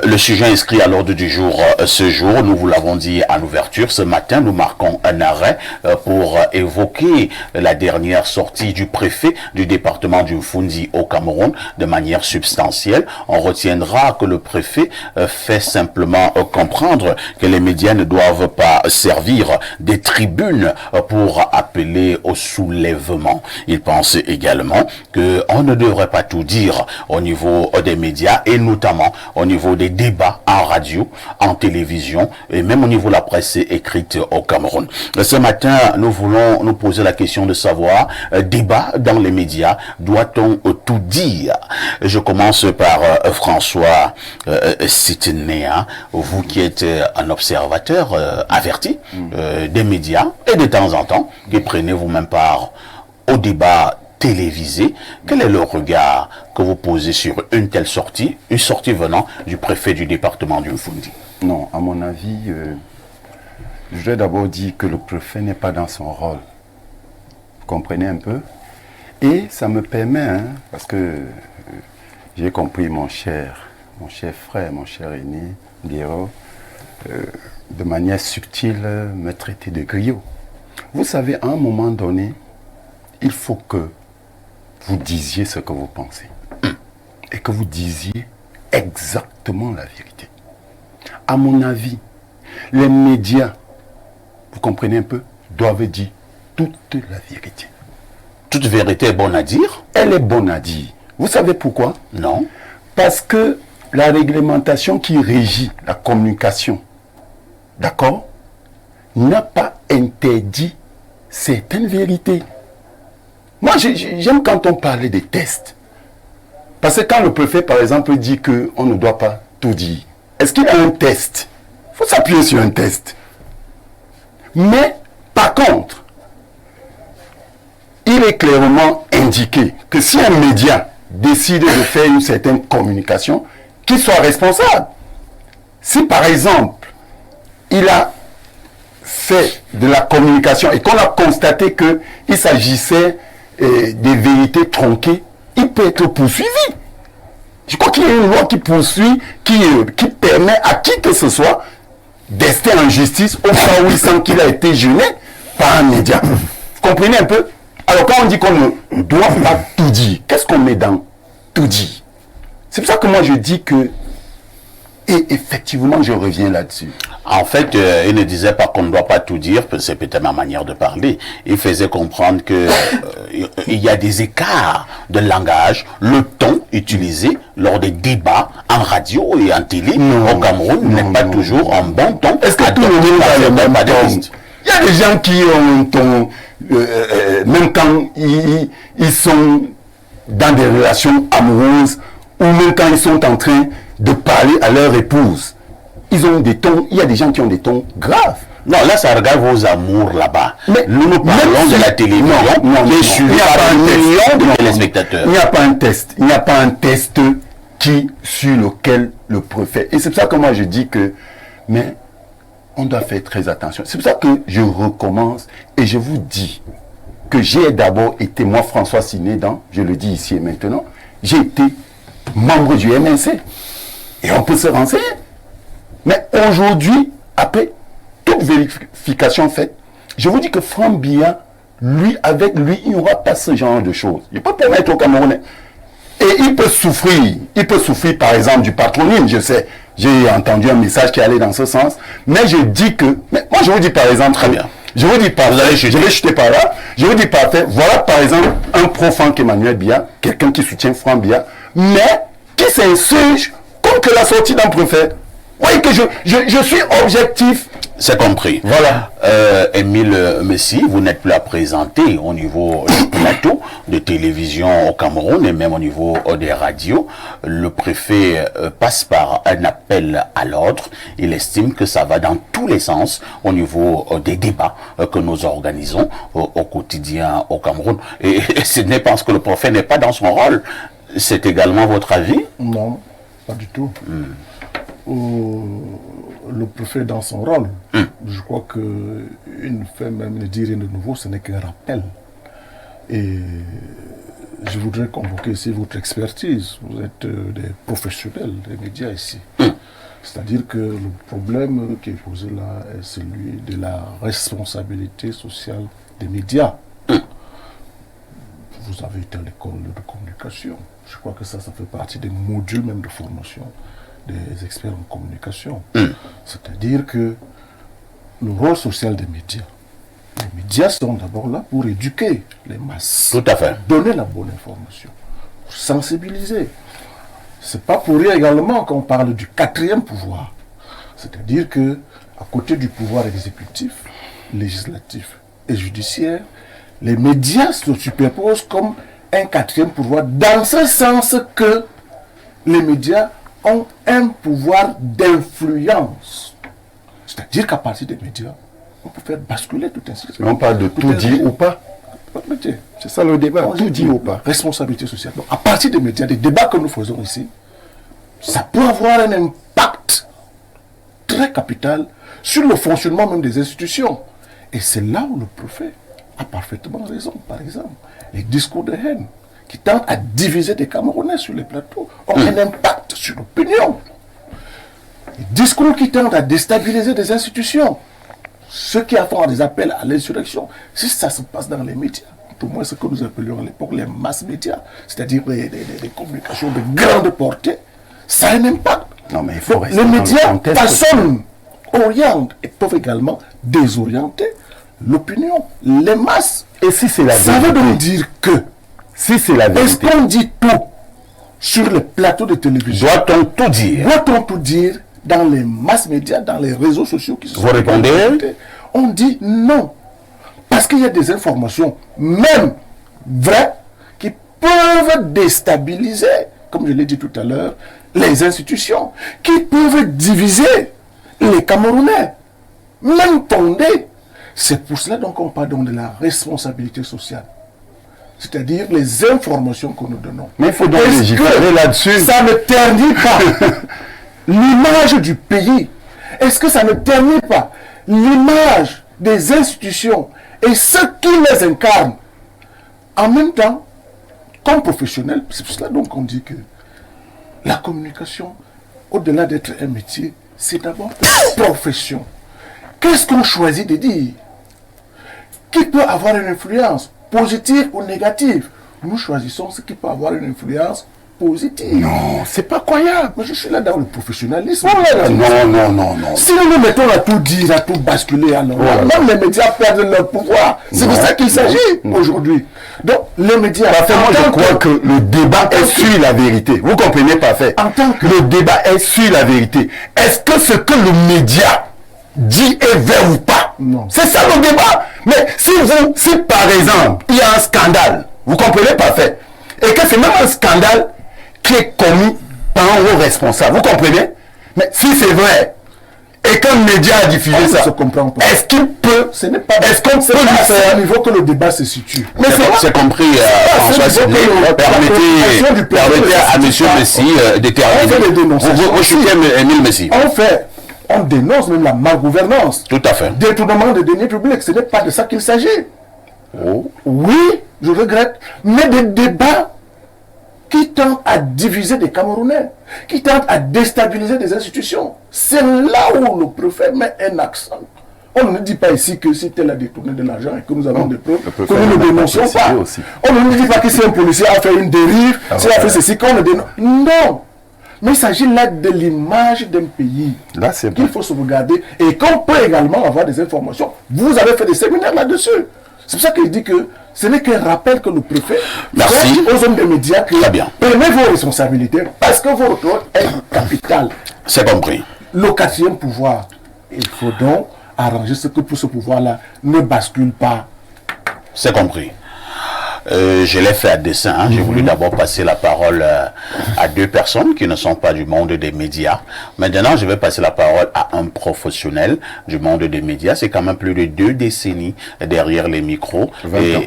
le sujet inscrit à l'ordre du jour ce jour. Nous vous l'avons dit en ouverture. Ce matin, nous marquons un arrêt pour évoquer la dernière sortie du préfet du département du Mfundi au Cameroun de manière substantielle. On retiendra que le préfet fait simplement comprendre que les médias ne doivent pas servir des tribunes pour appeler au soulèvement. Il pense également qu'on ne devrait pas tout dire au niveau des médias et notamment au niveau des débats en radio, en télévision et même au niveau de la presse écrite au Cameroun. Ce matin, nous voulons nous poser la question de savoir, débat dans les médias, doit-on tout dire? Je commence par François Sitné, vous qui êtes un observateur averti des médias et de temps en temps, qui prenez vous-même part au débat télévisé. Quel est le regard que vous posez sur une telle sortie, une sortie venant du préfet du département du Mfundi? Non, à mon avis, je voudrais d'abord dire que le préfet n'est pas dans son rôle. Vous comprenez un peu? Et ça me permet, parce que j'ai compris mon cher frère, mon cher aîné, Guéraud, de manière subtile, me traiter de griot. Vous savez, à un moment donné, il faut que vous disiez ce que vous pensez. Et que vous disiez exactement la vérité. À mon avis, les médias, vous comprenez un peu, doivent dire toute la vérité. Toute vérité est bonne à dire? Elle est bonne à dire. Vous savez pourquoi? Non. Parce que la réglementation qui régit la communication, d'accord, n'a pas interdit certaines vérités. Moi, j'aime quand on parle des tests. Parce que quand le préfet, par exemple, dit qu'on ne doit pas tout dire, est-ce qu'il y a un test? Il faut s'appuyer sur un test. Mais, par contre, il est clairement indiqué que si un média décide de faire une certaine communication, qu'il soit responsable. Si, par exemple, il a fait de la communication et qu'on a constaté qu'il s'agissait des vérités tronquées, il peut être poursuivi. Je crois qu'il y a une loi qui poursuit, qui permet à qui que ce soit d'ester en justice au cas où il sent qu'il a été gêné par un média. Vous comprenez un peu? Alors quand on dit qu'on ne doit pas tout dire, qu'est-ce qu'on met dans tout dire? C'est pour ça que moi je dis que, et effectivement je reviens là-dessus. En fait, il ne disait pas qu'on ne doit pas tout dire, c'est peut-être ma manière de parler. Il faisait comprendre que il y a des écarts de langage, le ton utilisé lors des débats en radio et en télé au Cameroun n'est pas toujours en bon ton. Est-ce que tout le monde a le même ton? Il y a des gens qui ont un ton, même quand ils sont dans des relations amoureuses, ou même quand ils sont en train de parler à leur épouse, ils ont des tons, il y a des gens qui ont des tons graves. Non, là, ça regarde vos amours là-bas. Mais nous parlons de la télévision, il n'y a pas un million de téléspectateurs. Il n'y a pas un test. Il n'y a pas un test sur lequel le préfet. Et c'est pour ça que moi je dis que, mais on doit faire très attention. C'est pour ça que je recommence et je vous dis que j'ai d'abord été, moi François Sinédan, je le dis ici et maintenant, j'ai été membre du MNC. Et on peut se renseigner. Mais aujourd'hui, après toute vérification faite, je vous dis que Franck Biya, avec lui, il n'y aura pas ce genre de choses. Il peut permettre aux Camerounais. Et il peut souffrir. Il peut souffrir, par exemple, du patronyme. Je sais, j'ai entendu un message qui allait dans ce sens. Mais je dis que... Mais moi, je vous dis, par exemple... Très bien. Je vous dis pas... Je vais chuter par là. Je vous dis pas... Voilà, par exemple, un pro-Franck Emmanuel Biya, quelqu'un qui soutient Franck Biya, mais qui s'insurge contre la sortie d'un préfet. Oui, que je suis objectif. C'est compris. Voilà. Émile Messi, vous n'êtes plus à présenter au niveau du plateau de télévision au Cameroun et même au niveau des radios. Le préfet passe par un appel à l'ordre. Il estime que ça va dans tous les sens au niveau des débats que nous organisons au quotidien au Cameroun. Et ce n'est pas parce que le préfet n'est pas dans son rôle. C'est également votre avis? Non, pas du tout. Le préfet dans son rôle, je crois qu'une fait même ne dire rien de nouveau, ce n'est qu'un rappel. Et je voudrais convoquer ici votre expertise. Vous êtes des professionnels des médias ici. C'est-à-dire que le problème qui est posé là est celui de la responsabilité sociale des médias. Vous avez été à l'école de communication. Je crois que ça fait partie des modules même de formation des experts en communication. C'est-à-dire que le rôle social des médias, les médias sont d'abord là pour éduquer les masses. Tout à fait. Donner la bonne information, pour sensibiliser. C'est pas pour rien également qu'on parle du quatrième pouvoir. C'est-à-dire que, à côté du pouvoir exécutif, législatif et judiciaire, les médias se superposent comme un quatrième pouvoir, dans ce sens que les médias ont un pouvoir d'influence. C'est-à-dire qu'à partir des médias, on peut faire basculer tout un système. On parle de tout dit ou pas. C'est ça le débat, tout dit ou pas. Responsabilité sociale. Donc, à partir des médias, des débats que nous faisons ici, ça peut avoir un impact très capital sur le fonctionnement même des institutions. Et c'est là où le préfet a parfaitement raison. Par exemple, les discours de haine qui tendent à diviser des Camerounais sur les plateaux ont un impact sur l'opinion. Les discours qui tendent à déstabiliser des institutions, ceux qui font des appels à l'insurrection, si ça se passe dans les médias, pour moi ce que nous appelions à l'époque les mass médias, c'est-à-dire des communications de grande portée, ça a un impact. Non, mais il faut rester les médias dans le façonnent, orientent et peuvent également désorienter l'opinion, les masses. Et si c'est la vérité, ça veut donc dire que si c'est la vérité, est-ce qu'on dit tout sur les plateaux de télévision? Doit-on tout dire? Doit-on tout dire dans les masses médias, dans les réseaux sociaux qui sont... Vous répondez? On dit non. Parce qu'il y a des informations, même vraies, qui peuvent déstabiliser, comme je l'ai dit tout à l'heure, les institutions, qui peuvent diviser les Camerounais, même fonder. C'est pour cela donc qu'on parle donc de la responsabilité sociale. C'est-à-dire les informations que nous donnons. Mais il faut donc légiférer là-dessus. Ça ne ternit pas l'image du pays. Est-ce que ça ne ternit pas l'image des institutions et ceux qui les incarnent? En même temps, comme professionnels, c'est pour cela donc qu'on dit que la communication, au-delà d'être un métier, c'est d'abord une profession. Qu'est-ce qu'on choisit de dire? Qui peut avoir une influence positive ou négative? Nous choisissons ce qui peut avoir une influence positive. Non, c'est pas croyable. Moi, je suis là dans le professionnalisme. Non. Si nous nous mettons à tout dire, à tout basculer, alors même les médias perdent leur pouvoir. C'est de ça qu'il s'agit aujourd'hui. Donc, les médias... Moi, je crois que le débat est sur la vérité. Vous comprenez, parfait. Le débat est sur la vérité. Est-ce que ce que le média dit est vrai ou pas? Non. C'est ça le débat. Mais si par exemple, il y a un scandale, vous comprenez, parfait, et que c'est même un scandale qui est commis par un haut responsable, vous comprenez? Mais si c'est vrai, et qu'un média a diffusé ça, est-ce qu'il peut, ce n'est pas, est-ce qu'on peut lui faire au niveau que le débat se situe. Mais c'est compris, François Sidney. Permettez à M. Messi de terminer. Vous chutez Émile Messi. On dénonce même la malgouvernance. Tout à fait. Détournement de deniers publics, ce n'est pas de ça qu'il s'agit. Oui, je regrette, mais des débats qui tentent à diviser des Camerounais, qui tentent à déstabiliser des institutions. C'est là où le préfet met un accent. On ne dit pas ici que si tel a détourné de l'argent et que nous avons des preuves, que nous ne dénonçons pas. On ne dit pas que si un policier a fait une dérive, s'il a fait ceci, qu'on le dénonce. Non. Mais il s'agit là de l'image d'un pays qu'il faut sauvegarder et qu'on peut également avoir des informations. Vous avez fait des séminaires là-dessus. C'est pour ça qu'il dit que ce n'est qu'un rappel que le préfet fait aux hommes des médias que prenez vos responsabilités parce que votre rôle est capital. C'est compris. Le quatrième pouvoir, il faut donc arranger ce que pour ce pouvoir-là ne bascule pas. C'est compris. Je l'ai fait à dessein. Hein. J'ai voulu d'abord passer la parole à deux personnes qui ne sont pas du monde des médias. Maintenant, je vais passer la parole à un professionnel du monde des médias. C'est quand même plus de 2 décennies derrière les micros.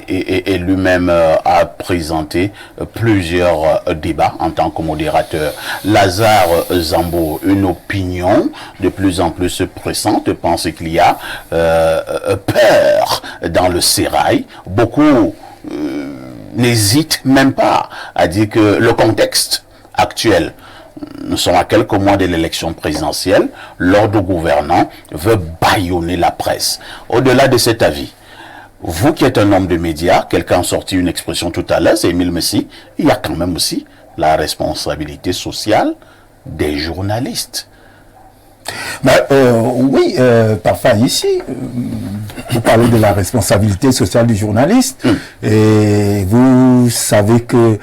Et lui-même a présenté plusieurs débats en tant que modérateur. Lazare Zambo, une opinion de plus en plus pressante, pense qu'il y a peur dans le sérail. Beaucoup n'hésite même pas à dire que le contexte actuel, nous sommes à quelques mois de l'élection présidentielle, l'ordre gouvernant veut bâillonner la presse. Au-delà de cet avis, vous qui êtes un homme de médias, quelqu'un a sorti une expression tout à l'heure, c'est Émile Messi, il y a quand même aussi la responsabilité sociale des journalistes. Oui, parfois ici, vous parlez de la responsabilité sociale du journaliste et vous savez que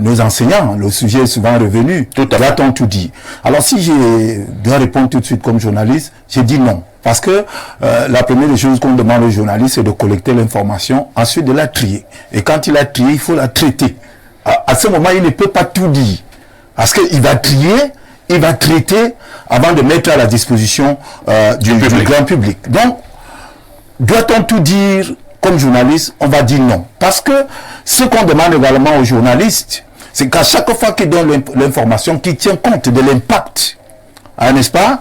nos enseignants, le sujet est souvent revenu, doit-on tout dit. Alors si je dois répondre tout de suite comme journaliste, j'ai dit non. Parce que la première chose qu'on demande au journaliste, c'est de collecter l'information, ensuite de la trier. Et quand il a trié, il faut la traiter. À ce moment, il ne peut pas tout dire. Parce qu'il va trier, il va traiter avant de mettre à la disposition du grand public. Donc, doit-on tout dire comme journaliste? On va dire non. Parce que ce qu'on demande également aux journalistes, c'est qu'à chaque fois qu'ils donnent l'information, qu'ils tiennent compte de l'impact, n'est-ce pas,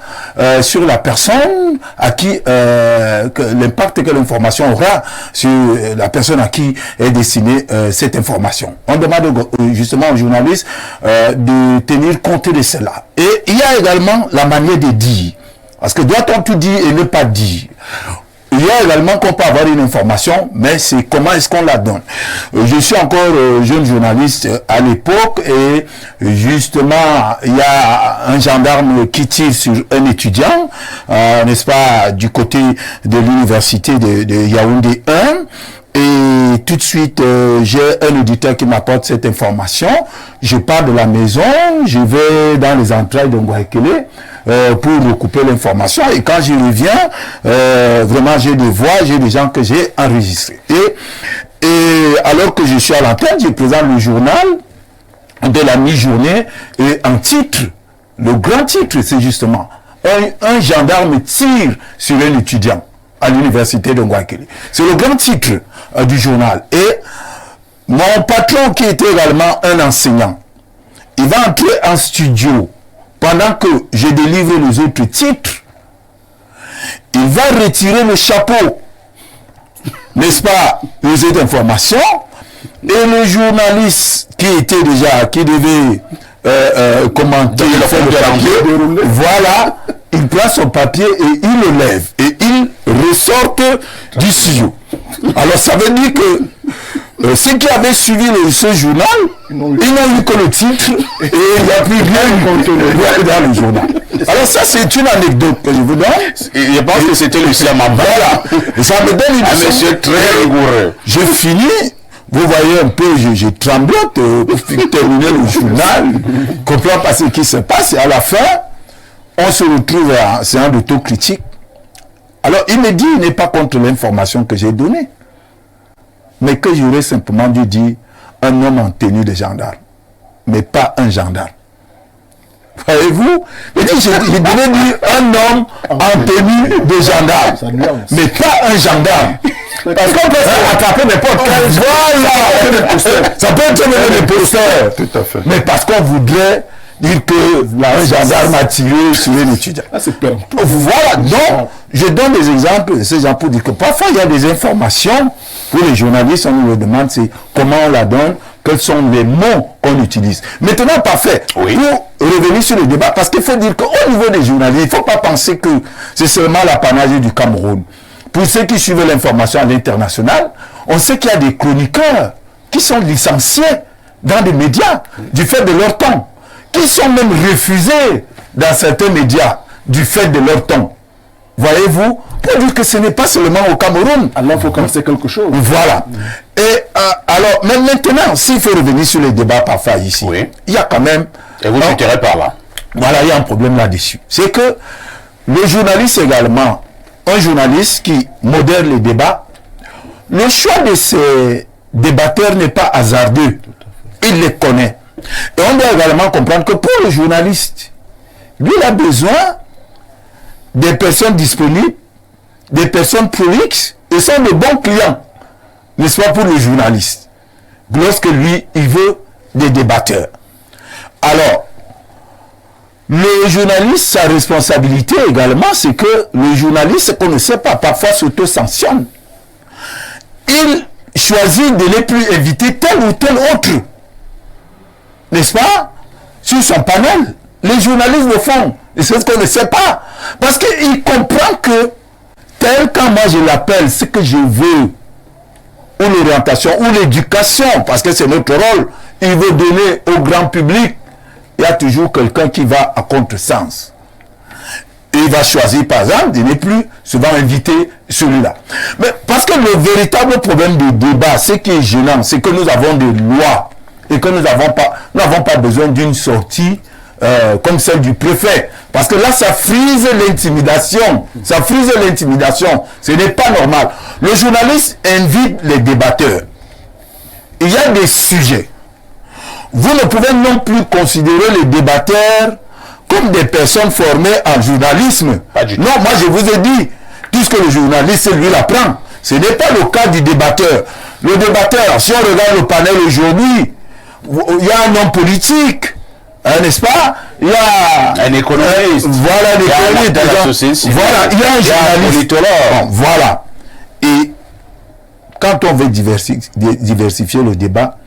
sur la personne à qui, l'impact que l'information aura sur la personne à qui est destinée cette information. On demande justement aux journalistes de tenir compte de cela. Et il y a également la manière de dire. Parce que doit-on tout dire et ne pas dire? Il y a également qu'on peut avoir une information, mais c'est comment est-ce qu'on la donne. Je suis encore jeune journaliste à l'époque et justement, il y a un gendarme qui tire sur un étudiant, n'est-ce pas, du côté de l'université de Yaoundé 1. Et tout de suite, j'ai un auditeur qui m'apporte cette information. Je pars de la maison, je vais dans les entrailles de Ngouaekele pour recouper l'information. Et quand je reviens, vraiment, j'ai des voix, j'ai des gens que j'ai enregistrés. Et alors que je suis à l'antenne, je présente le journal de la mi-journée et un titre, le grand titre, c'est justement un gendarme tire sur un étudiant à l'université de Ngouaekele. C'est le grand titre du journal. Et mon patron, qui était également un enseignant, il va entrer en studio pendant que je délivre les autres titres. Il va retirer le chapeau, n'est-ce pas, les autres informations, et le journaliste qui devait commenter le fait de papier, voilà, il prend son papier et il le lève et il ressort du studio. Alors ça veut dire que ceux qui avaient suivi ce journal, ils n'ont eu que le titre et il n'y a plus rien dans le journal. Alors ça, c'est une anecdote que je vous donne. Je pense que c'était Lucien Mamba. Voilà. Et ça me donne une un monsieur très rigoureux. Je finis, vous voyez un peu, je tremblote pour terminer le journal, comprends pas ce qui se passe, et à la fin, on se retrouve à un séance d'autocritique. Alors, il me dit, il n'est pas contre l'information que j'ai donnée, mais que j'aurais simplement dû dire un homme en tenue de gendarme, mais pas un gendarme. Voyez-vous? Je devais dire un homme en tenue de gendarme, mais pas un gendarme. Parce qu'on peut attraper n'importe quel. Voilà! Ça peut être même des posteurs. Tout à fait. Mais parce qu'on voudrait dire que un gendarme a tiré sur un étudiant. C'est peur. Voilà, donc je donne des exemples de ces gens pour dire que parfois il y a des informations pour les journalistes, on nous le demande, c'est comment on la donne, quels sont les mots qu'on utilise. Maintenant, parfait, oui. Pour revenir sur le débat, parce qu'il faut dire qu'au niveau des journalistes, il ne faut pas penser que c'est seulement l'apanage du Cameroun. Pour ceux qui suivent l'information à l'international, on sait qu'il y a des chroniqueurs qui sont licenciés dans des médias du fait de leur temps, qui sont même refusés dans certains médias du fait de leur temps. Voyez-vous, pour dire que ce n'est pas seulement au Cameroun. Alors il faut commencer quelque chose. Voilà. Et alors, même maintenant, s'il faut revenir sur les débats parfois ici, oui. Il y a quand même... Et vous chuterez par là. Voilà, il y a un problème là-dessus. C'est que le journaliste également, un journaliste qui modère les débats, le choix de ces débatteurs n'est pas hasardeux. Il les connaît. Et on doit également comprendre que pour le journaliste, lui, il a besoin des personnes disponibles, des personnes prolixes, et sont de bons clients, n'est-ce pas, pour le journaliste, lorsque lui, il veut des débatteurs. Alors, le journaliste, sa responsabilité également, c'est que le journaliste, qu'on ne sait pas, parfois s'auto-sanctionne. Il choisit de ne plus éviter tel ou tel autre, n'est-ce pas, sur son panel. Les journalistes le font, et c'est ce qu'on ne sait pas. Parce qu'il comprend que, tel quand moi je l'appelle, ce que je veux, ou l'orientation, ou l'éducation, parce que c'est notre rôle, il veut donner au grand public, il y a toujours quelqu'un qui va à contresens. Et il va choisir, par exemple, de ne plus souvent inviter celui-là. Mais parce que le véritable problème du débat, ce qui est gênant, c'est que nous avons des lois, et que nous n'avons pas besoin d'une sortie comme celle du préfet. Parce que là, ça frise l'intimidation. Ça frise l'intimidation. Ce n'est pas normal. Le journaliste invite les débatteurs. Il y a des sujets. Vous ne pouvez non plus considérer les débatteurs comme des personnes formées en journalisme. Non, moi je vous ai dit, tout ce que le journaliste, lui, l'apprend. Ce n'est pas le cas du débatteur. Le débatteur, si on regarde le panel aujourd'hui, il y a un homme politique. N'est-ce pas? Il y a un économiste. Voilà, un économiste. Voilà, il y a un journaliste. Voilà. Et quand on veut diversifier le débat,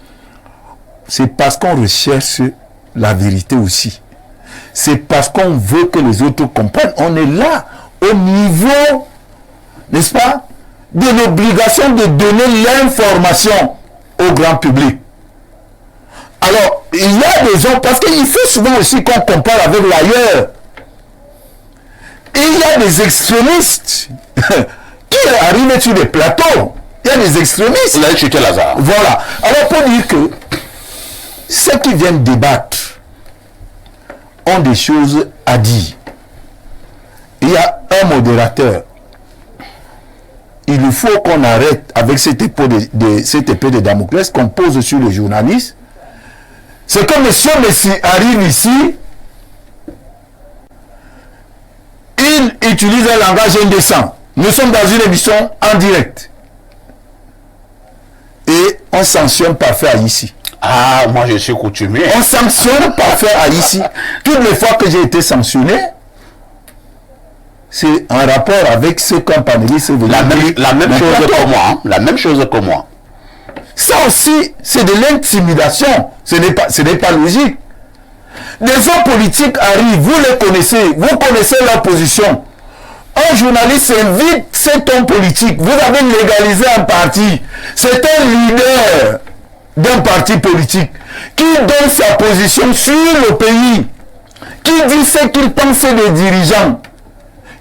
c'est parce qu'on recherche la vérité aussi. C'est parce qu'on veut que les autres comprennent. On est là, au niveau, n'est-ce pas, de l'obligation de donner l'information au grand public. Alors, il y a des gens, parce qu'il faut souvent aussi qu'on compare avec l'ailleurs. Il y a des extrémistes qui arrivent sur des plateaux. Il y a des extrémistes. Là, tu Lazare. Voilà. Alors, pour dire que ceux qui viennent débattre ont des choses à dire. Il y a un modérateur. Il faut qu'on arrête avec cette épée de Damoclès qu'on pose sur les journalistes. C'est que monsieur Messi arrive ici, il utilise un langage indécent. Nous sommes dans une émission en direct. Et on sanctionne parfait ici. Ah, moi je suis coutumier. On sanctionne parfait ici. Toutes les fois que j'ai été sanctionné, c'est en rapport avec ce qu'un panéliste veut dire. La même chose que moi. Hein? La même chose que moi. Ça aussi, c'est de l'intimidation. Ce n'est pas logique. Des hommes politiques arrivent, vous les connaissez, vous connaissez leur position. Un journaliste, c'est vite cet homme politique. Vous avez légalisé un parti. C'est un leader d'un parti politique qui donne sa position sur le pays, qui dit ce qu'il pense des dirigeants,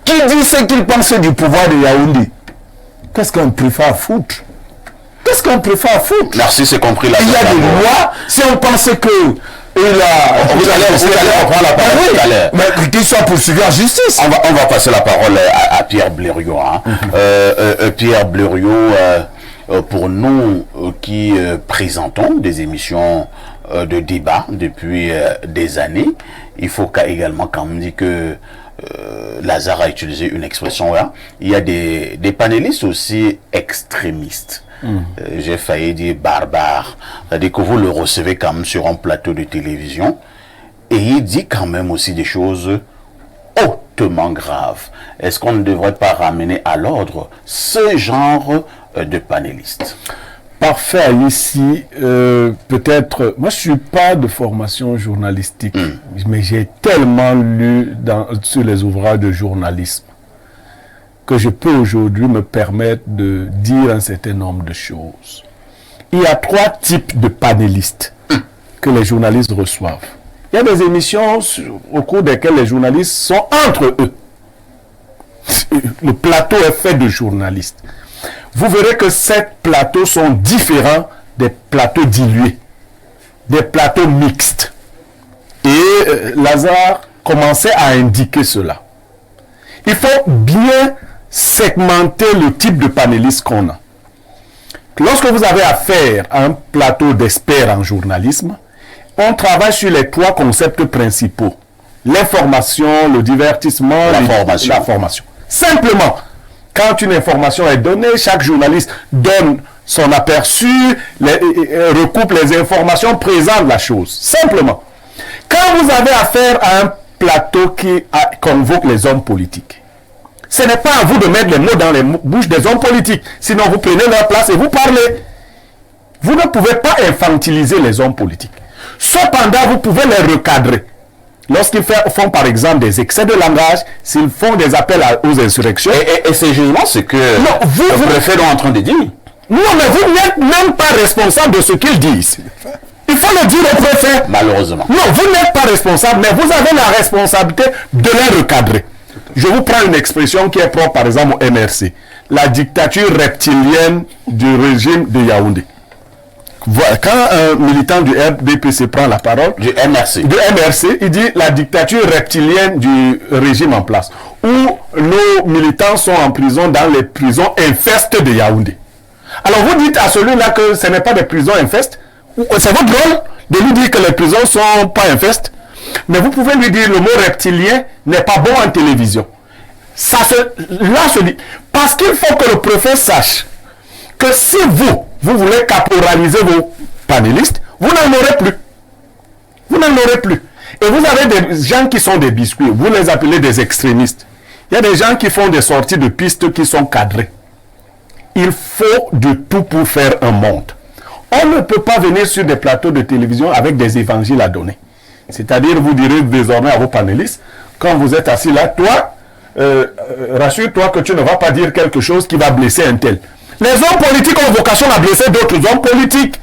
qui dit ce qu'il pense du pouvoir de Yaoundé. Qu'est-ce qu'on préfère foutre? Qu'est-ce qu'on préfère foutre? Merci, c'est compris. Là, il y a des lois. Si on pense que vous allez reprendre la parole tout à l'heure. Mais qu'il soit poursuivi en justice. On va passer la parole à Pierre Blériot. Hein. Pierre Blériot, pour nous qui présentons des émissions de débat depuis des années, il faut également quand même dire que Lazare a utilisé une expression là. Il y a des panélistes aussi extrémistes. J'ai failli dire barbare. C'est-à-dire que vous le recevez quand même sur un plateau de télévision et il dit quand même aussi des choses hautement graves. Est-ce qu'on ne devrait pas ramener à l'ordre ce genre de panélistes? Parfait, ici, peut-être, moi je suis pas de formation journalistique, mais j'ai tellement lu sur les ouvrages de journalisme que je peux aujourd'hui me permettre de dire un certain nombre de choses. Il y a 3 types de panélistes que les journalistes reçoivent. Il y a des émissions au cours desquelles les journalistes sont entre eux. Le plateau est fait de journalistes. Vous verrez que ces plateaux sont différents des plateaux dilués, des plateaux mixtes. Et Lazare commençait à indiquer cela. Il faut bien segmenter le type de panéliste qu'on a. Lorsque vous avez affaire à un plateau d'experts en journalisme, on travaille sur les 3 concepts principaux. L'information, le divertissement, la formation. Simplement, quand une information est donnée, chaque journaliste donne son aperçu, recoupe les informations, présente la chose. Simplement. Quand vous avez affaire à un plateau qui convoque les hommes politiques, ce n'est pas à vous de mettre les mots dans les bouches des hommes politiques. Sinon, vous prenez leur place et vous parlez. Vous ne pouvez pas infantiliser les hommes politiques. Cependant, vous pouvez les recadrer. Lorsqu'ils font par exemple des excès de langage, s'ils font des appels aux insurrections. Et c'est justement ce que le préfet est en train de dire. Non, mais vous n'êtes même pas responsable de ce qu'ils disent. Il faut le dire au préfet. Malheureusement. Non, vous n'êtes pas responsable, mais vous avez la responsabilité de les recadrer. Je vous prends une expression qui est propre par exemple au MRC. La dictature reptilienne du régime de Yaoundé. Quand un militant du RDPC prend la parole, du MRC, il dit la dictature reptilienne du régime en place, où nos militants sont en prison dans les prisons infestes de Yaoundé. Alors vous dites à celui-là que ce n'est pas des prisons infestes. C'est votre rôle de lui dire que les prisons ne sont pas infestes. Mais vous pouvez lui dire le mot reptilien n'est pas bon en télévision. Là se dit, parce qu'il faut que le préfet sache que si vous voulez caporaliser vos panélistes, vous n'en aurez plus. Vous n'en aurez plus. Et vous avez des gens qui sont des biscuits, vous les appelez des extrémistes. Il y a des gens qui font des sorties de pistes qui sont cadrées. Il faut de tout pour faire un monde. On ne peut pas venir sur des plateaux de télévision avec des évangiles à donner. C'est-à-dire, vous direz désormais à vos panélistes, quand vous êtes assis là, toi, rassure-toi que tu ne vas pas dire quelque chose qui va blesser un tel. Les hommes politiques ont vocation à blesser d'autres hommes politiques.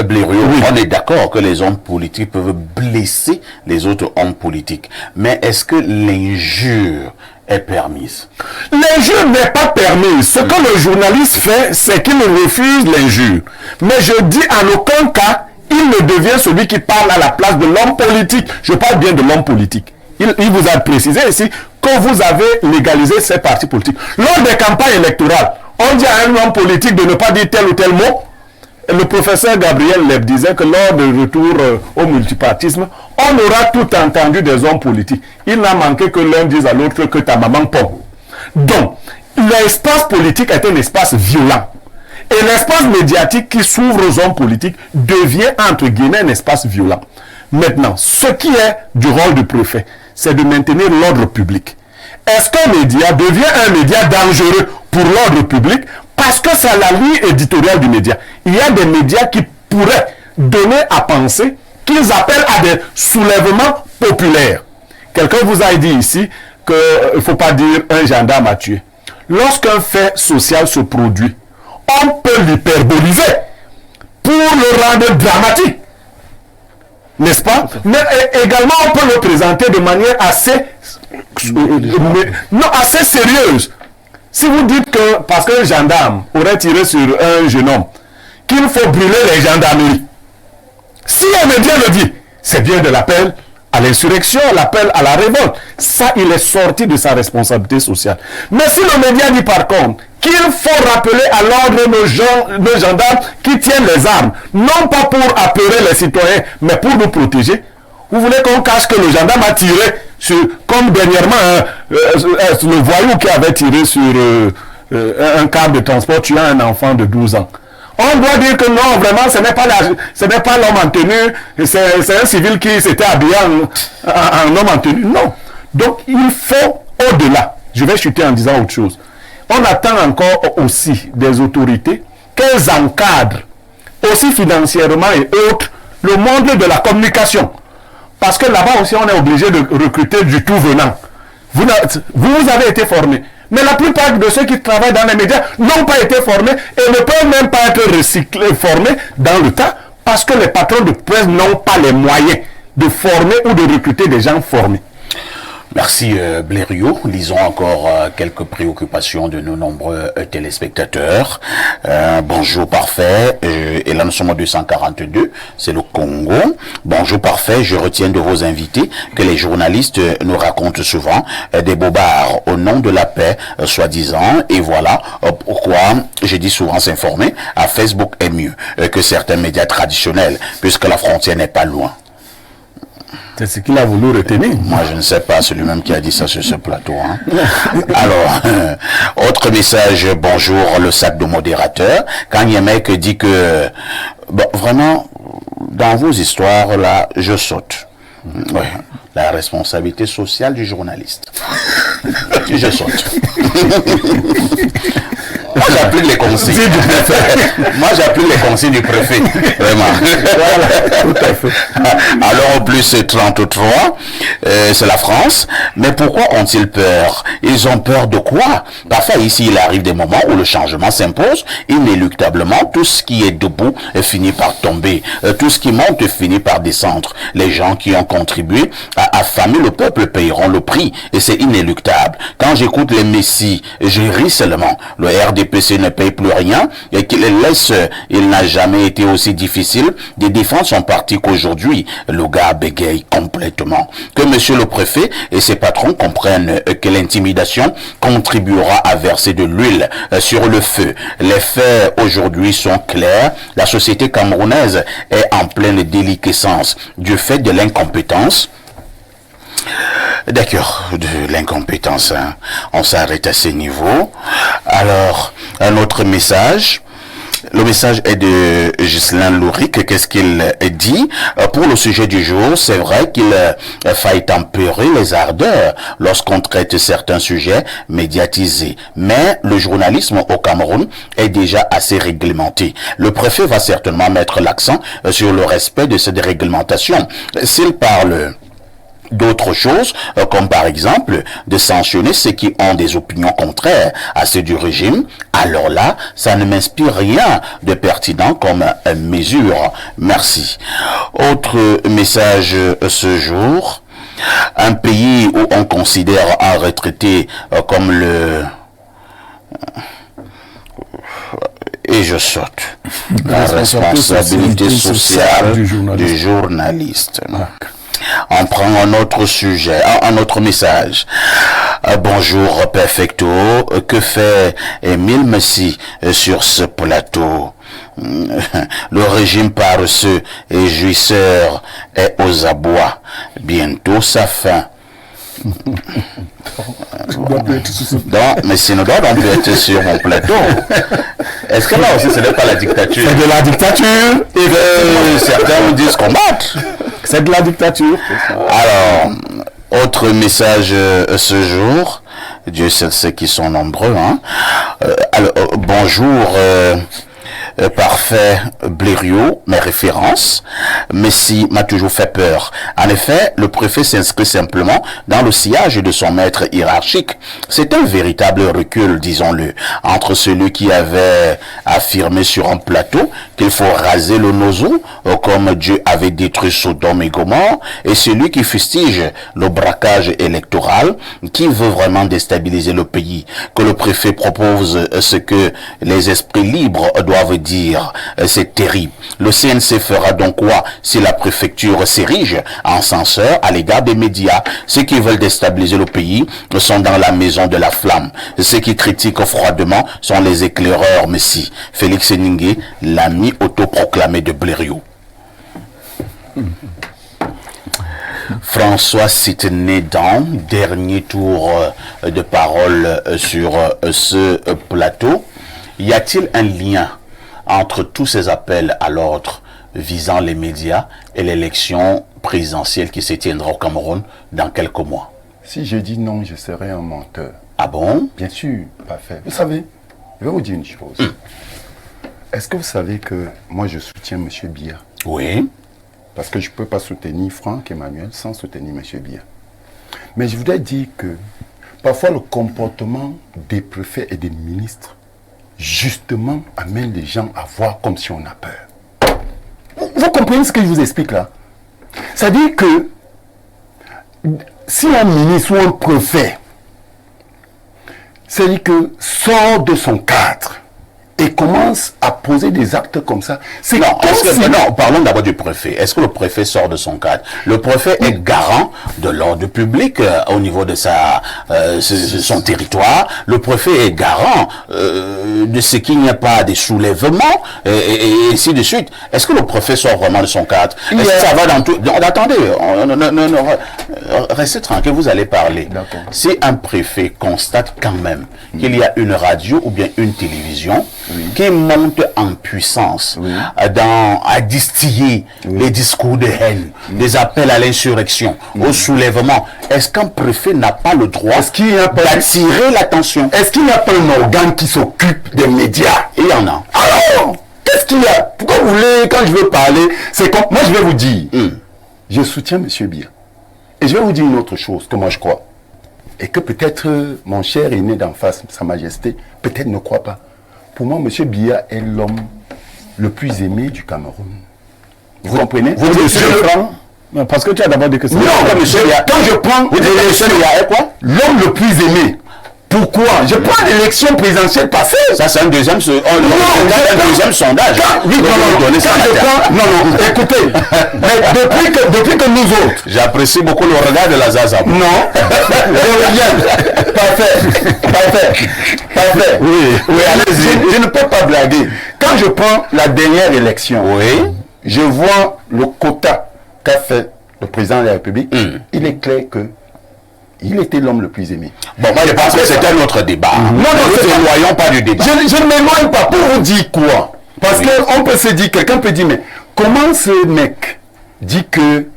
Blériot, oui. On est d'accord que les hommes politiques peuvent blesser les autres hommes politiques. Mais est-ce que l'injure est permise? L'injure n'est pas permise. Ce que le journaliste fait, c'est qu'il refuse l'injure. Mais je dis en aucun cas, il ne devient celui qui parle à la place de l'homme politique. Je parle bien de l'homme politique. Il vous a précisé ici que vous avez légalisé ces partis politiques. Lors des campagnes électorales, on dit à un homme politique de ne pas dire tel ou tel mot. Le professeur Gabriel Leb disait que lors du retour au multipartisme, on aura tout entendu des hommes politiques. Il n'a manqué que l'un dise à l'autre que ta maman pond. Donc, l'espace politique est un espace violent. Et l'espace médiatique qui s'ouvre aux hommes politiques devient, entre guillemets, un espace violent. Maintenant, ce qui est du rôle du préfet, c'est de maintenir l'ordre public. Est-ce qu'un média devient un média dangereux pour l'ordre public parce que c'est la ligne éditoriale du média? Il y a des médias qui pourraient donner à penser qu'ils appellent à des soulèvements populaires. Quelqu'un vous a dit ici, qu'il ne faut pas dire un gendarme a tué. Lorsqu'un fait social se produit, on peut l'hyperboliser pour le rendre dramatique. N'est-ce pas? Mais également, on peut le présenter de manière assez sérieuse. Si vous dites que, parce qu'un gendarme aurait tiré sur un jeune homme, qu'il faut brûler les gendarmeries, si un média le dit, c'est bien de l'appel à l'insurrection, l'appel à la révolte. Ça, il est sorti de sa responsabilité sociale. Mais si le média dit par contre qu'il faut rappeler à l'ordre nos gendarmes qui tiennent les armes, non pas pour apeurer les citoyens, mais pour nous protéger, vous voulez qu'on cache que le gendarme a tiré sur, comme dernièrement, le voyou qui avait tiré sur un câble de transport tuant un enfant de 12 ans. On doit dire que non, vraiment, ce n'est pas l'homme en tenue, c'est un civil qui s'était habillé en homme en tenue. Non. Donc, il faut, au-delà, je vais chuter en disant autre chose, on attend encore aussi des autorités qu'elles encadrent, aussi financièrement et autres, le monde de la communication. Parce que là-bas aussi, on est obligé de recruter du tout venant. Vous avez été formés. Mais la plupart de ceux qui travaillent dans les médias n'ont pas été formés et ne peuvent même pas être formés dans le tas parce que les patrons de presse n'ont pas les moyens de former ou de recruter des gens formés. Merci Blériot. Lisons encore quelques préoccupations de nos nombreux téléspectateurs. Bonjour parfait. Et là nous sommes en 242. C'est le Congo. Bonjour parfait. Je retiens de vos invités que les journalistes nous racontent souvent des bobards au nom de la paix, soi-disant. Et voilà pourquoi je dis souvent s'informer à Facebook est mieux que certains médias traditionnels puisque la frontière n'est pas loin. C'est ce qu'il a voulu retenir. Moi, je ne sais pas, c'est lui-même qui a dit ça sur ce plateau. Hein. Alors, autre message, bonjour, le sac de modérateur. Quand Yemek dit que, bon, vraiment, dans vos histoires, là, je saute. Ouais, la responsabilité sociale du journaliste. Je saute. Moi, j'applique les consignes. Moi, j'applique les consignes du préfet. Vraiment. Voilà, tout à fait. Alors, en plus, c'est 33. C'est la France. Mais pourquoi ont-ils peur? Ils ont peur de quoi? Parfois, ici, il arrive des moments où le changement s'impose. Inéluctablement, tout ce qui est debout finit par tomber. Tout ce qui monte finit par descendre. Les gens qui ont contribué à affamer le peuple paieront le prix. Et c'est inéluctable. Quand j'écoute les messies, je ris seulement. Le RDPC ne paye plus rien et qu'il laisse, il n'a jamais été aussi difficile de défendre son parti qu'aujourd'hui. Le gars bégaye complètement. Que monsieur le préfet et ses patrons comprennent que l'intimidation contribuera à verser de l'huile sur le feu. Les faits aujourd'hui sont clairs. La société camerounaise est en pleine déliquescence du fait de l'incompétence. D'accord, de l'incompétence, hein. On s'arrête à ce niveau. Alors, un autre message. Le message est de Ghislain Louric. Qu'est-ce qu'il dit? Pour le sujet du jour, c'est vrai qu'il faille tempérer les ardeurs lorsqu'on traite certains sujets médiatisés. Mais le journalisme au Cameroun est déjà assez réglementé. Le préfet va certainement mettre l'accent sur le respect de cette réglementation. S'il parle d'autres choses, comme par exemple de sanctionner ceux qui ont des opinions contraires à ceux du régime, alors là, ça ne m'inspire rien de pertinent comme mesure. Merci. Autre message ce jour, un pays où on considère un retraité comme le... Et je saute. La responsabilité sociale du journaliste. On prend un autre sujet, un autre message. Bonjour Perfecto, que fait Émile Messi sur ce plateau? Le régime paresseux et jouisseur est aux abois. Bientôt sa fin. Donc, mais sinon, on peut être sur mon plateau. Est-ce que là aussi ce n'est pas la dictature? C'est de la dictature. Et certains nous disent combattre. C'est de la dictature. Alors, autre message ce jour. Dieu sait ceux qui sont nombreux. Hein. Alors, bonjour. Parfait Blériot, mes références, Messi m'a toujours fait peur. En effet, le préfet s'inscrit simplement dans le sillage de son maître hiérarchique. C'est un véritable recul, disons-le, entre celui qui avait affirmé sur un plateau qu'il faut raser le Nozo, comme Dieu avait détruit Sodome et Gomorrhe, et celui qui fustige le braquage électoral, qui veut vraiment déstabiliser le pays. Que le préfet propose ce que les esprits libres doivent dire, c'est terrible. Le CNC fera donc quoi si la préfecture s'érige en censeur à l'égard des médias? Ceux qui veulent déstabiliser le pays sont dans la maison de la flamme. Ceux qui critiquent froidement sont les éclaireurs Messi. Félix Ningué, l'ami autoproclamé de Blériot. François Sitené-Dan, dernier tour de parole sur ce plateau. Y a-t-il un lien entre tous ces appels à l'ordre visant les médias et l'élection présidentielle qui se tiendra au Cameroun dans quelques mois? Si je dis non, je serai un menteur. Ah bon? Bien sûr, parfait. Vous savez, je vais vous dire une chose. Est-ce que vous savez que moi je soutiens M. Biya? Oui. Parce que je ne peux pas soutenir Franck Emmanuel sans soutenir M. Biya. Mais je voudrais dire que parfois le comportement des préfets et des ministres justement amène les gens à voir comme si on a peur. Vous comprenez ce que je vous explique là? C'est-à-dire que si un ministre ou un préfet, c'est-à-dire que sort de son cadre et commence à poser des actes comme ça, c'est non, non, parlons d'abord du préfet. Est-ce que le préfet sort de son cadre? Le préfet est garant de l'ordre public au niveau de son territoire. Le préfet est garant de ce qu'il n'y a pas de soulèvements et ainsi de suite. Est-ce que le préfet sort vraiment de son cadre? Est-ce que ça va dans tout... Attendez, restez tranquille, vous allez parler. Si un préfet constate quand même qu'il y a une radio ou bien une télévision qui monte en puissance à distiller les discours de haine, des appels à l'insurrection, au soulèvement, est-ce qu'un préfet n'a pas le droit d'attirer l'attention? Est-ce qu'il n'y a pas un organe qui s'occupe des médias? Il y en a. Alors, qu'est-ce qu'il y a? Pourquoi vous voulez, quand je veux parler, c'est comme... Moi, je vais vous dire, je soutiens M. Biya. Et je vais vous dire une autre chose que moi je crois. Et que peut-être mon cher aîné d'en face, Sa Majesté, peut-être ne croit pas. Pour moi, M. Biya est l'homme le plus aimé du Cameroun. Vous comprenez? Vous dites non, parce que tu as d'abord dit que c'est... Non, quand je prends l'élection, l'homme le plus aimé. Pourquoi? Je prends l'élection présidentielle passée. Ça, c'est un deuxième sondage. Oui, non, écoutez. Mais depuis que nous autres... J'apprécie beaucoup le regard de la Zaza. Non. Parfait. Oui, allez-y. Je ne peux pas blaguer. Quand je prends la dernière élection, je vois le quota qu'a fait le président de la République. Il est clair que il était l'homme le plus aimé. Bon, moi je pense que c'est un autre débat. Non, ne s'éloignons pas du débat. Je ne m'éloigne pas pour vous dire quoi. Parce qu'on peut se dire, quelqu'un peut dire, mais comment ce mec dit que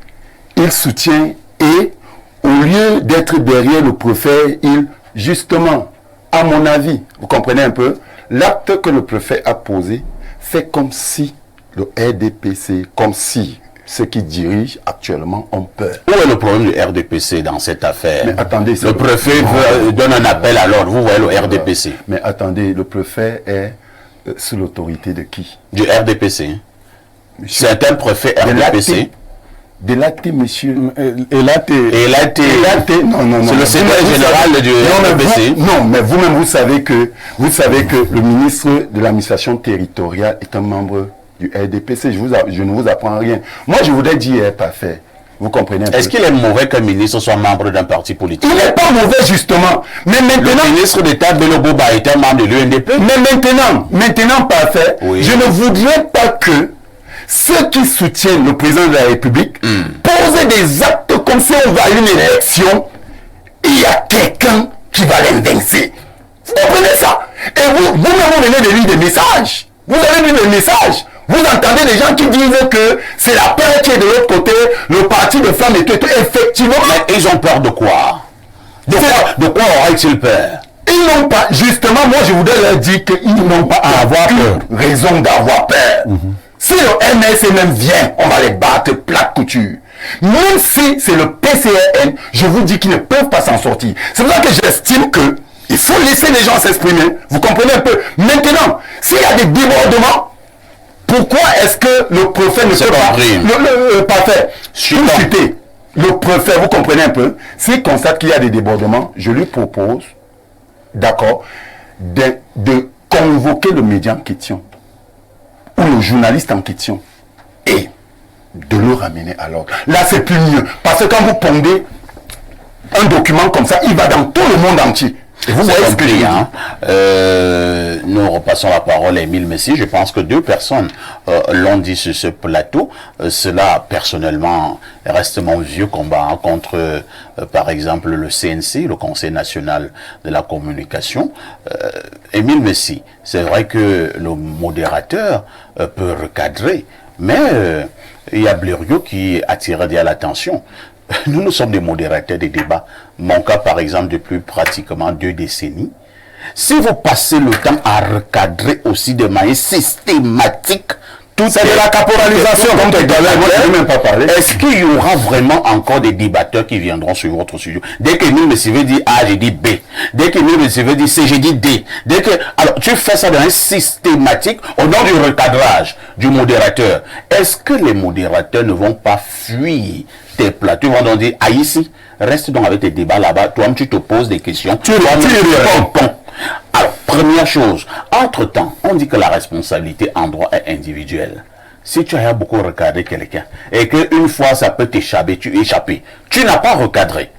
il soutient et au lieu d'être derrière le préfet, il, justement, à mon avis, vous comprenez un peu, l'acte que le préfet a posé fait comme si le RDPC, comme si ceux qui dirigent actuellement ont peur. Où est le problème du RDPC dans cette affaire? Mais attendez, le préfet donne un appel à l'ordre, vous voyez le RDPC. Mais attendez, le préfet est sous l'autorité de qui? Du RDPC. C'est un préfet RDPC. Délaté, monsieur. Élaté. Non. C'est le secrétaire général du RDPC. Non, mais vous-même, vous savez que le ministre de l'administration territoriale est un membre du RDPC. Je ne vous apprends rien. Moi, je voudrais dire, parfait. Vous comprenez un peu. Est-ce qu'il est mauvais qu'un ministre soit membre d'un parti politique? Il n'est pas mauvais, justement. Mais maintenant... Le ministre d'État Bello Boba est un membre de l'UNDP. Mais maintenant, parfait. Oui. Je ne voudrais pas que ceux qui soutiennent le président de la République posent des actes comme si on va à une élection. Il y a quelqu'un qui va l'invaincre. Vous comprenez ça? Et vous-même, vous venez de lire des messages. Vous avez lu des messages. Vous entendez des gens qui disent que c'est la peur qui est de l'autre côté, le parti de femmes et tout. Effectivement. Mais ils ont peur de quoi? De quoi auraient-ils peur? Ils n'ont pas, justement, moi je voudrais leur dire qu'ils n'ont pas à avoir raison d'avoir peur. Si le MSNM vient, on va les battre plate couture. Même si c'est le PCRN, je vous dis qu'ils ne peuvent pas s'en sortir. C'est pour ça que j'estime que il faut laisser les gens s'exprimer. Vous comprenez un peu? Maintenant, s'il y a des débordements, pourquoi est-ce que le préfet ne peut pas faire chuter le préfet, vous comprenez un peu? S'il constate qu'il y a des débordements, je lui propose, d'accord, de convoquer le média en question ou le journaliste en question et de le ramener à l'ordre. Là, c'est plus mieux. Parce que quand vous pondez un document comme ça, il va dans tout le monde entier. Et vous voyez ce que je dis, hein? Nous repassons la parole à Émile Messi. Je pense que 2 personnes l'ont dit sur ce plateau. Cela, personnellement, reste mon vieux combat hein, contre, par exemple, le CNC, le Conseil national de la communication. Émile Messi, c'est vrai que le modérateur peut recadrer, mais il y a Blériot qui attire déjà l'attention. Nous sommes des modérateurs des débats. Mon cas, par exemple, depuis pratiquement 2 décennies. Si vous passez le temps à recadrer aussi de manière systématique, c'est de la caporalisation. Est-ce qu'il y aura vraiment encore des débatteurs qui viendront sur votre sujet? Dès que nous, monsieur veut dire A, j'ai dit B. Dès que nous, monsieur veut dire C, j'ai dit D. Dès que, alors, tu fais ça de manière systématique au nom du recadrage du modérateur. Est-ce que les modérateurs ne vont pas fuir tes plateaux? Ils vont donc dire, ah, ici, reste donc avec tes débats là-bas. Toi-même, tu te poses des questions. Tu réponds. Alors, première chose, entre-temps, on dit que la responsabilité en droit est individuelle. Si tu as beaucoup recadré quelqu'un et qu'une fois ça peut t'échapper, tu n'as pas recadré.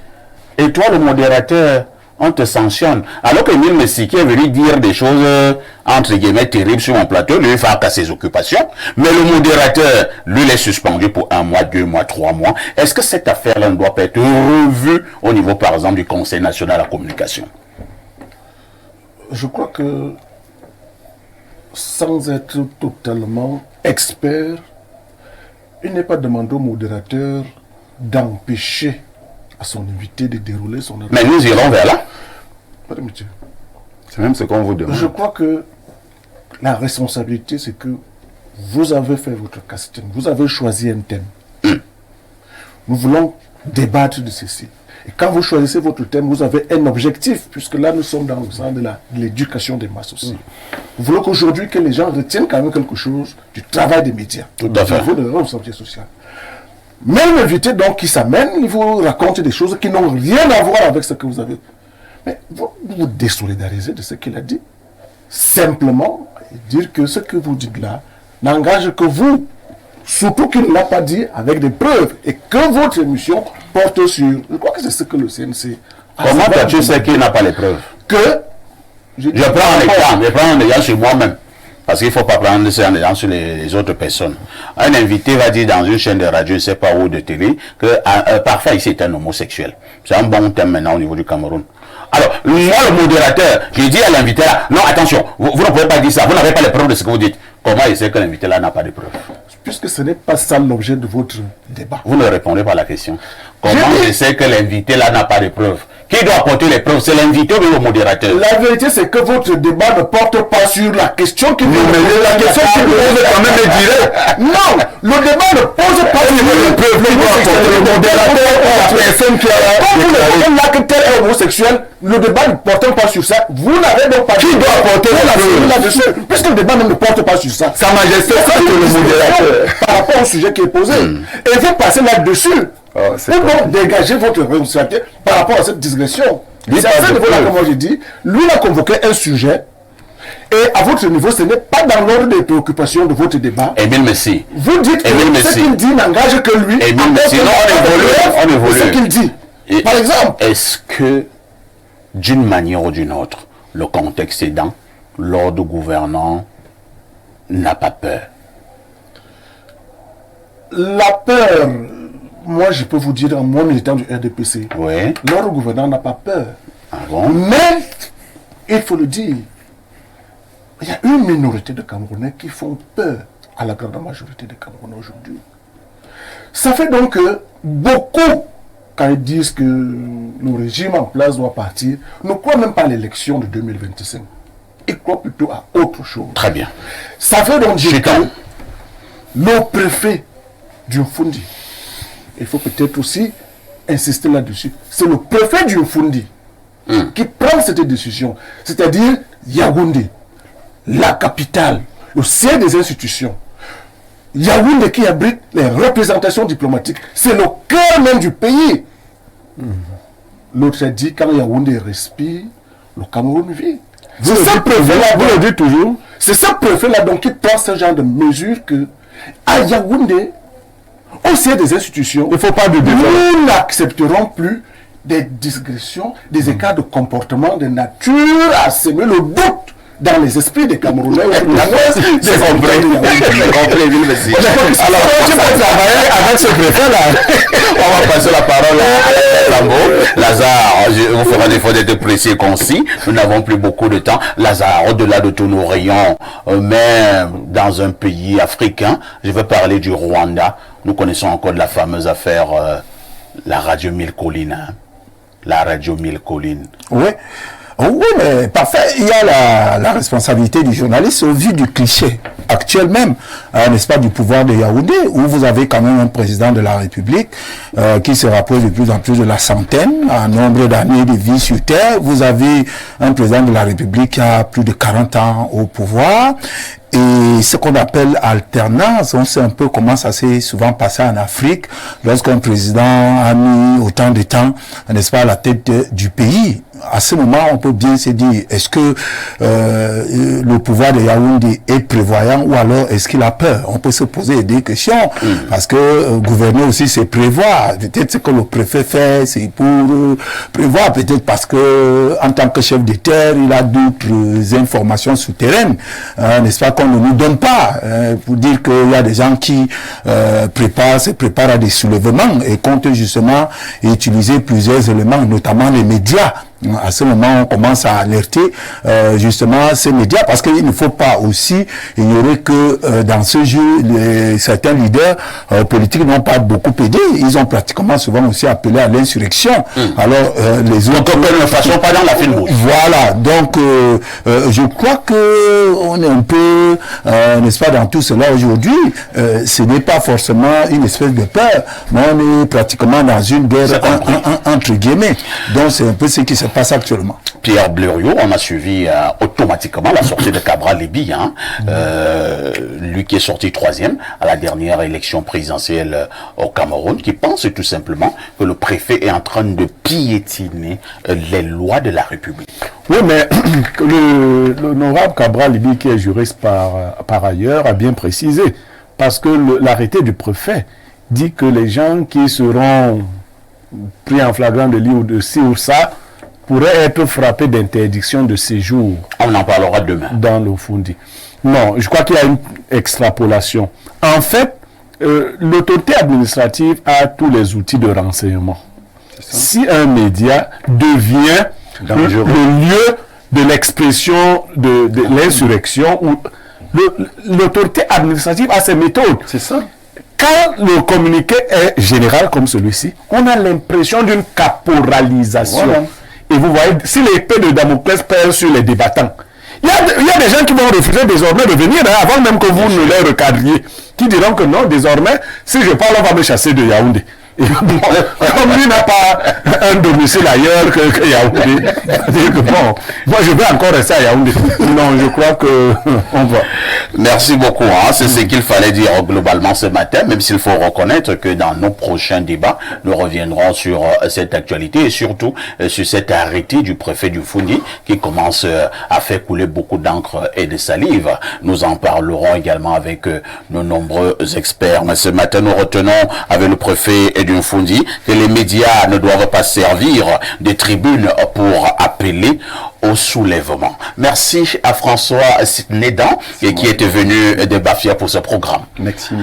Et toi, le modérateur, on te sanctionne. Alors que Émile Messi qui est venu dire des choses, entre guillemets, terribles sur mon plateau, lui, il fait à ses occupations. Mais le modérateur, lui, il est suspendu pour 1 mois, 2 mois, 3 mois. Est-ce que cette affaire-là ne doit pas être revue au niveau, par exemple, du Conseil national de la communication? Je crois que, sans être totalement expert, il n'est pas demandé au modérateur d'empêcher à son invité de dérouler son... Mais nous irons vers là. C'est même ce qu'on vous demande. Je crois que la responsabilité, c'est que vous avez fait votre casting, vous avez choisi un thème. Nous voulons débattre de ceci. Et quand vous choisissez votre thème, vous avez un objectif, puisque là, nous sommes dans le sens de l'éducation des masses aussi. Vous voulez qu'aujourd'hui, que les gens retiennent quand même quelque chose du travail des médias. Tout à fait. Au niveau de la responsabilité sociale. Même l'invité, donc, qui s'amène, il vous raconte des choses qui n'ont rien à voir avec ce que vous avez. Mais vous vous désolidarisez de ce qu'il a dit. Simplement, dire que ce que vous dites là n'engage que vous. Surtout qu'il ne l'a pas dit avec des preuves et que votre émission porte sur... Je crois que c'est ce que le CNC... Comment tu sais qu'il n'a pas les preuves? Je prends un exemple sur moi-même. Parce qu'il ne faut pas prendre ça en exemple sur les autres personnes. Un invité va dire dans une chaîne de radio, je ne sais pas où, de télé, que parfois ici est un homosexuel. C'est un bon thème maintenant au niveau du Cameroun. Alors, moi le modérateur, j'ai dit à l'invité là, non attention, vous ne pouvez pas dire ça, vous n'avez pas les preuves de ce que vous dites. Comment il sait que l'invité là n'a pas de preuves? Puisque ce n'est pas ça l'objet de votre débat. Vous ne répondez pas à la question. Comment je sais que l'invité là n'a pas de preuves? Qui doit apporter les preuves? C'est l'invité ou le modérateur? La vérité, c'est que votre débat ne porte pas sur la question qui vous pose. La question qui vous pose quand même est directe. Non, le débat ne pose pas sur les preuves. Le modérateur ou la personne qui a... Quand vous ne dites là que tel est homosexuel, le débat ne porte pas sur ça. Vous n'avez donc pas... Qui doit apporter la preuve là-dessus? Puisque le débat ne porte pas sur ça. Sa Majesté, ça que le modérateur... Par rapport au sujet qui est posé. Et vous passez là-dessus. Pour donc dégager votre responsabilité par rapport à cette digression. C'est à ce niveau-là que moi j'ai dit, lui il a convoqué un sujet, et à votre niveau, ce n'est pas dans l'ordre des préoccupations de votre débat. Émile Messi. Vous dites que ce qu'il dit n'engage que lui. Émile Messi, non, on évolue. Ce qu'il dit. Par exemple. Est-ce que, d'une manière ou d'une autre, le contexte aidant, l'ordre gouvernant n'a pas peur? La peur... Moi, je peux vous dire, moi, militant du RDPC, oui. L'ordre gouvernant n'a pas peur. Ah bon? Mais, il faut le dire, il y a une minorité de Camerounais qui font peur à la grande majorité des Camerounais aujourd'hui. Ça fait donc que beaucoup quand ils disent que le régime en place doit partir, ne croient même pas à l'élection de 2025. Ils croient plutôt à autre chose. Très bien. Ça fait donc dire que le préfet du Fundi, il faut peut-être aussi insister là-dessus, c'est le préfet du Fundi qui prend cette décision. C'est-à-dire Yaoundé, la capitale, le siège des institutions. Yaoundé qui abrite les représentations diplomatiques. C'est le cœur même du pays. L'autre a dit, quand Yaoundé respire, le Cameroun vit. C'est ce préfet-là, vous le dites toujours. C'est ce préfet-là donc qui prend ce genre de mesures que, à Yaoundé, au sein des institutions, il faut pas de nous n'accepterons plus des digressions, des écarts de comportement de nature à semer le doute dans les esprits des Camerounais. Alors, tu peux travailler avec ce préfet-là. On va passer la parole à Lambo. Lazare, je vous ferai l'effort d'être précis et concis. Nous n'avons plus beaucoup de temps. Lazare, au-delà de tous nos rayons, mais dans un pays africain, je vais parler du Rwanda. Nous connaissons encore de la fameuse affaire, la radio 1000 collines. Hein. La radio 1000 collines. Oui. Oui, mais parfait. Il y a la responsabilité du journaliste au vu du cliché actuel même, n'est-ce pas, du pouvoir de Yaoundé, où vous avez quand même un président de la République qui se rapproche de plus en plus de la centaine, un nombre d'années de vie sur Terre. Vous avez un président de la République qui a plus de 40 ans au pouvoir. Et ce qu'on appelle alternance, on sait un peu comment ça s'est souvent passé en Afrique, lorsqu'un président a mis autant de temps, n'est-ce pas, à la tête du pays. À ce moment, on peut bien se dire, est-ce que le pouvoir de Yaoundé est prévoyant ou alors est-ce qu'il a peur? On peut se poser des questions, parce que gouverner aussi, c'est prévoir. Peut-être ce que le préfet fait, c'est pour prévoir, peut-être parce que en tant que chef d'État, il a d'autres informations souterraines, n'est-ce pas, qu'on ne nous donne pas, pour dire qu'il y a des gens qui se préparent à des soulèvements et comptent justement utiliser plusieurs éléments, notamment les médias. À ce moment, on commence à alerter justement ces médias, parce qu'il ne faut pas aussi ignorer que dans ce jeu, certains leaders politiques n'ont pas beaucoup aidé. Ils ont pratiquement souvent aussi appelé à l'insurrection. Alors les autres... Donc ne façon pas dans la fine bouche. Voilà. Donc je crois que on est un peu, n'est-ce pas, dans tout cela aujourd'hui. Ce n'est pas forcément une espèce de peur, mais on est pratiquement dans une guerre entre guillemets. Donc c'est un peu ce qui se passe actuellement. Pierre Blériot, on a suivi automatiquement la sortie de Cabral Libye, hein, lui qui est sorti 3e à la dernière élection présidentielle au Cameroun, qui pense tout simplement que le préfet est en train de piétiner les lois de la République. Oui, mais l'honorable Cabral Libye, qui est juriste par ailleurs, a bien précisé, parce que l'arrêté du préfet dit que les gens qui seront pris en flagrant délit ou de ci ou ça pourraient être frappés d'interdiction de séjour. On en parlera demain. Dans le Fundi. Non, je crois qu'il y a une extrapolation. En fait, l'autorité administrative a tous les outils de renseignement. Si un média devient le lieu de l'expression de l'insurrection, l'autorité administrative a ses méthodes. C'est ça. Quand le communiqué est général comme celui-ci, on a l'impression d'une caporalisation. Voilà. Et vous voyez, si l'épée de Damoclès perd sur les débattants, il y a des gens qui vont refuser désormais de venir, hein, avant même que vous ne les recadriez, qui diront que non, désormais, si je parle, on va me chasser de Yaoundé. Et bon, comme lui n'a pas un domicile ailleurs que Yaoundé, bon, moi je vais encore rester à Yaoundé. Non, je crois que on va. Merci beaucoup. Hein. C'est ce qu'il fallait dire globalement ce matin, même s'il faut reconnaître que dans nos prochains débats, nous reviendrons sur cette actualité et surtout sur cet arrêté du préfet du Fundi qui commence à faire couler beaucoup d'encre et de salive. Nous en parlerons également avec nos nombreux experts. Mais ce matin, nous retenons avec le préfet du Fundi que les médias ne doivent pas servir de tribune pour appeler au soulèvement. Merci à François Nédan qui était venu de Bafia pour ce programme. Merci.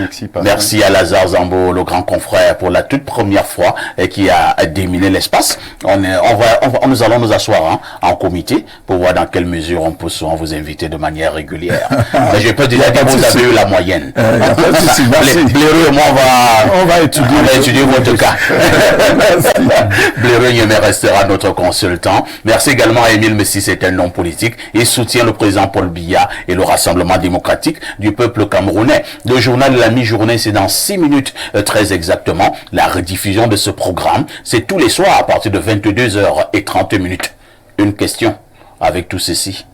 Merci à Lazare Zambo, le grand confrère, pour la toute première fois qui a déminé l'espace. Nous allons nous asseoir en comité pour voir dans quelle mesure on peut souvent vous inviter de manière régulière. Mais je peux déjà dire que vous avez eu la moyenne. Bléreux et moi, on va étudier votre cas. Bléreux Yémé restera notre consultant. Merci également à Émile Messi, c'est un homme politique. Il soutient le président Paul Biya et le Rassemblement démocratique du peuple camerounais. Le journal de la mi-journée, c'est dans 6 minutes très exactement. La rediffusion de ce programme, c'est tous les soirs à partir de 22h30. Une question avec tout ceci.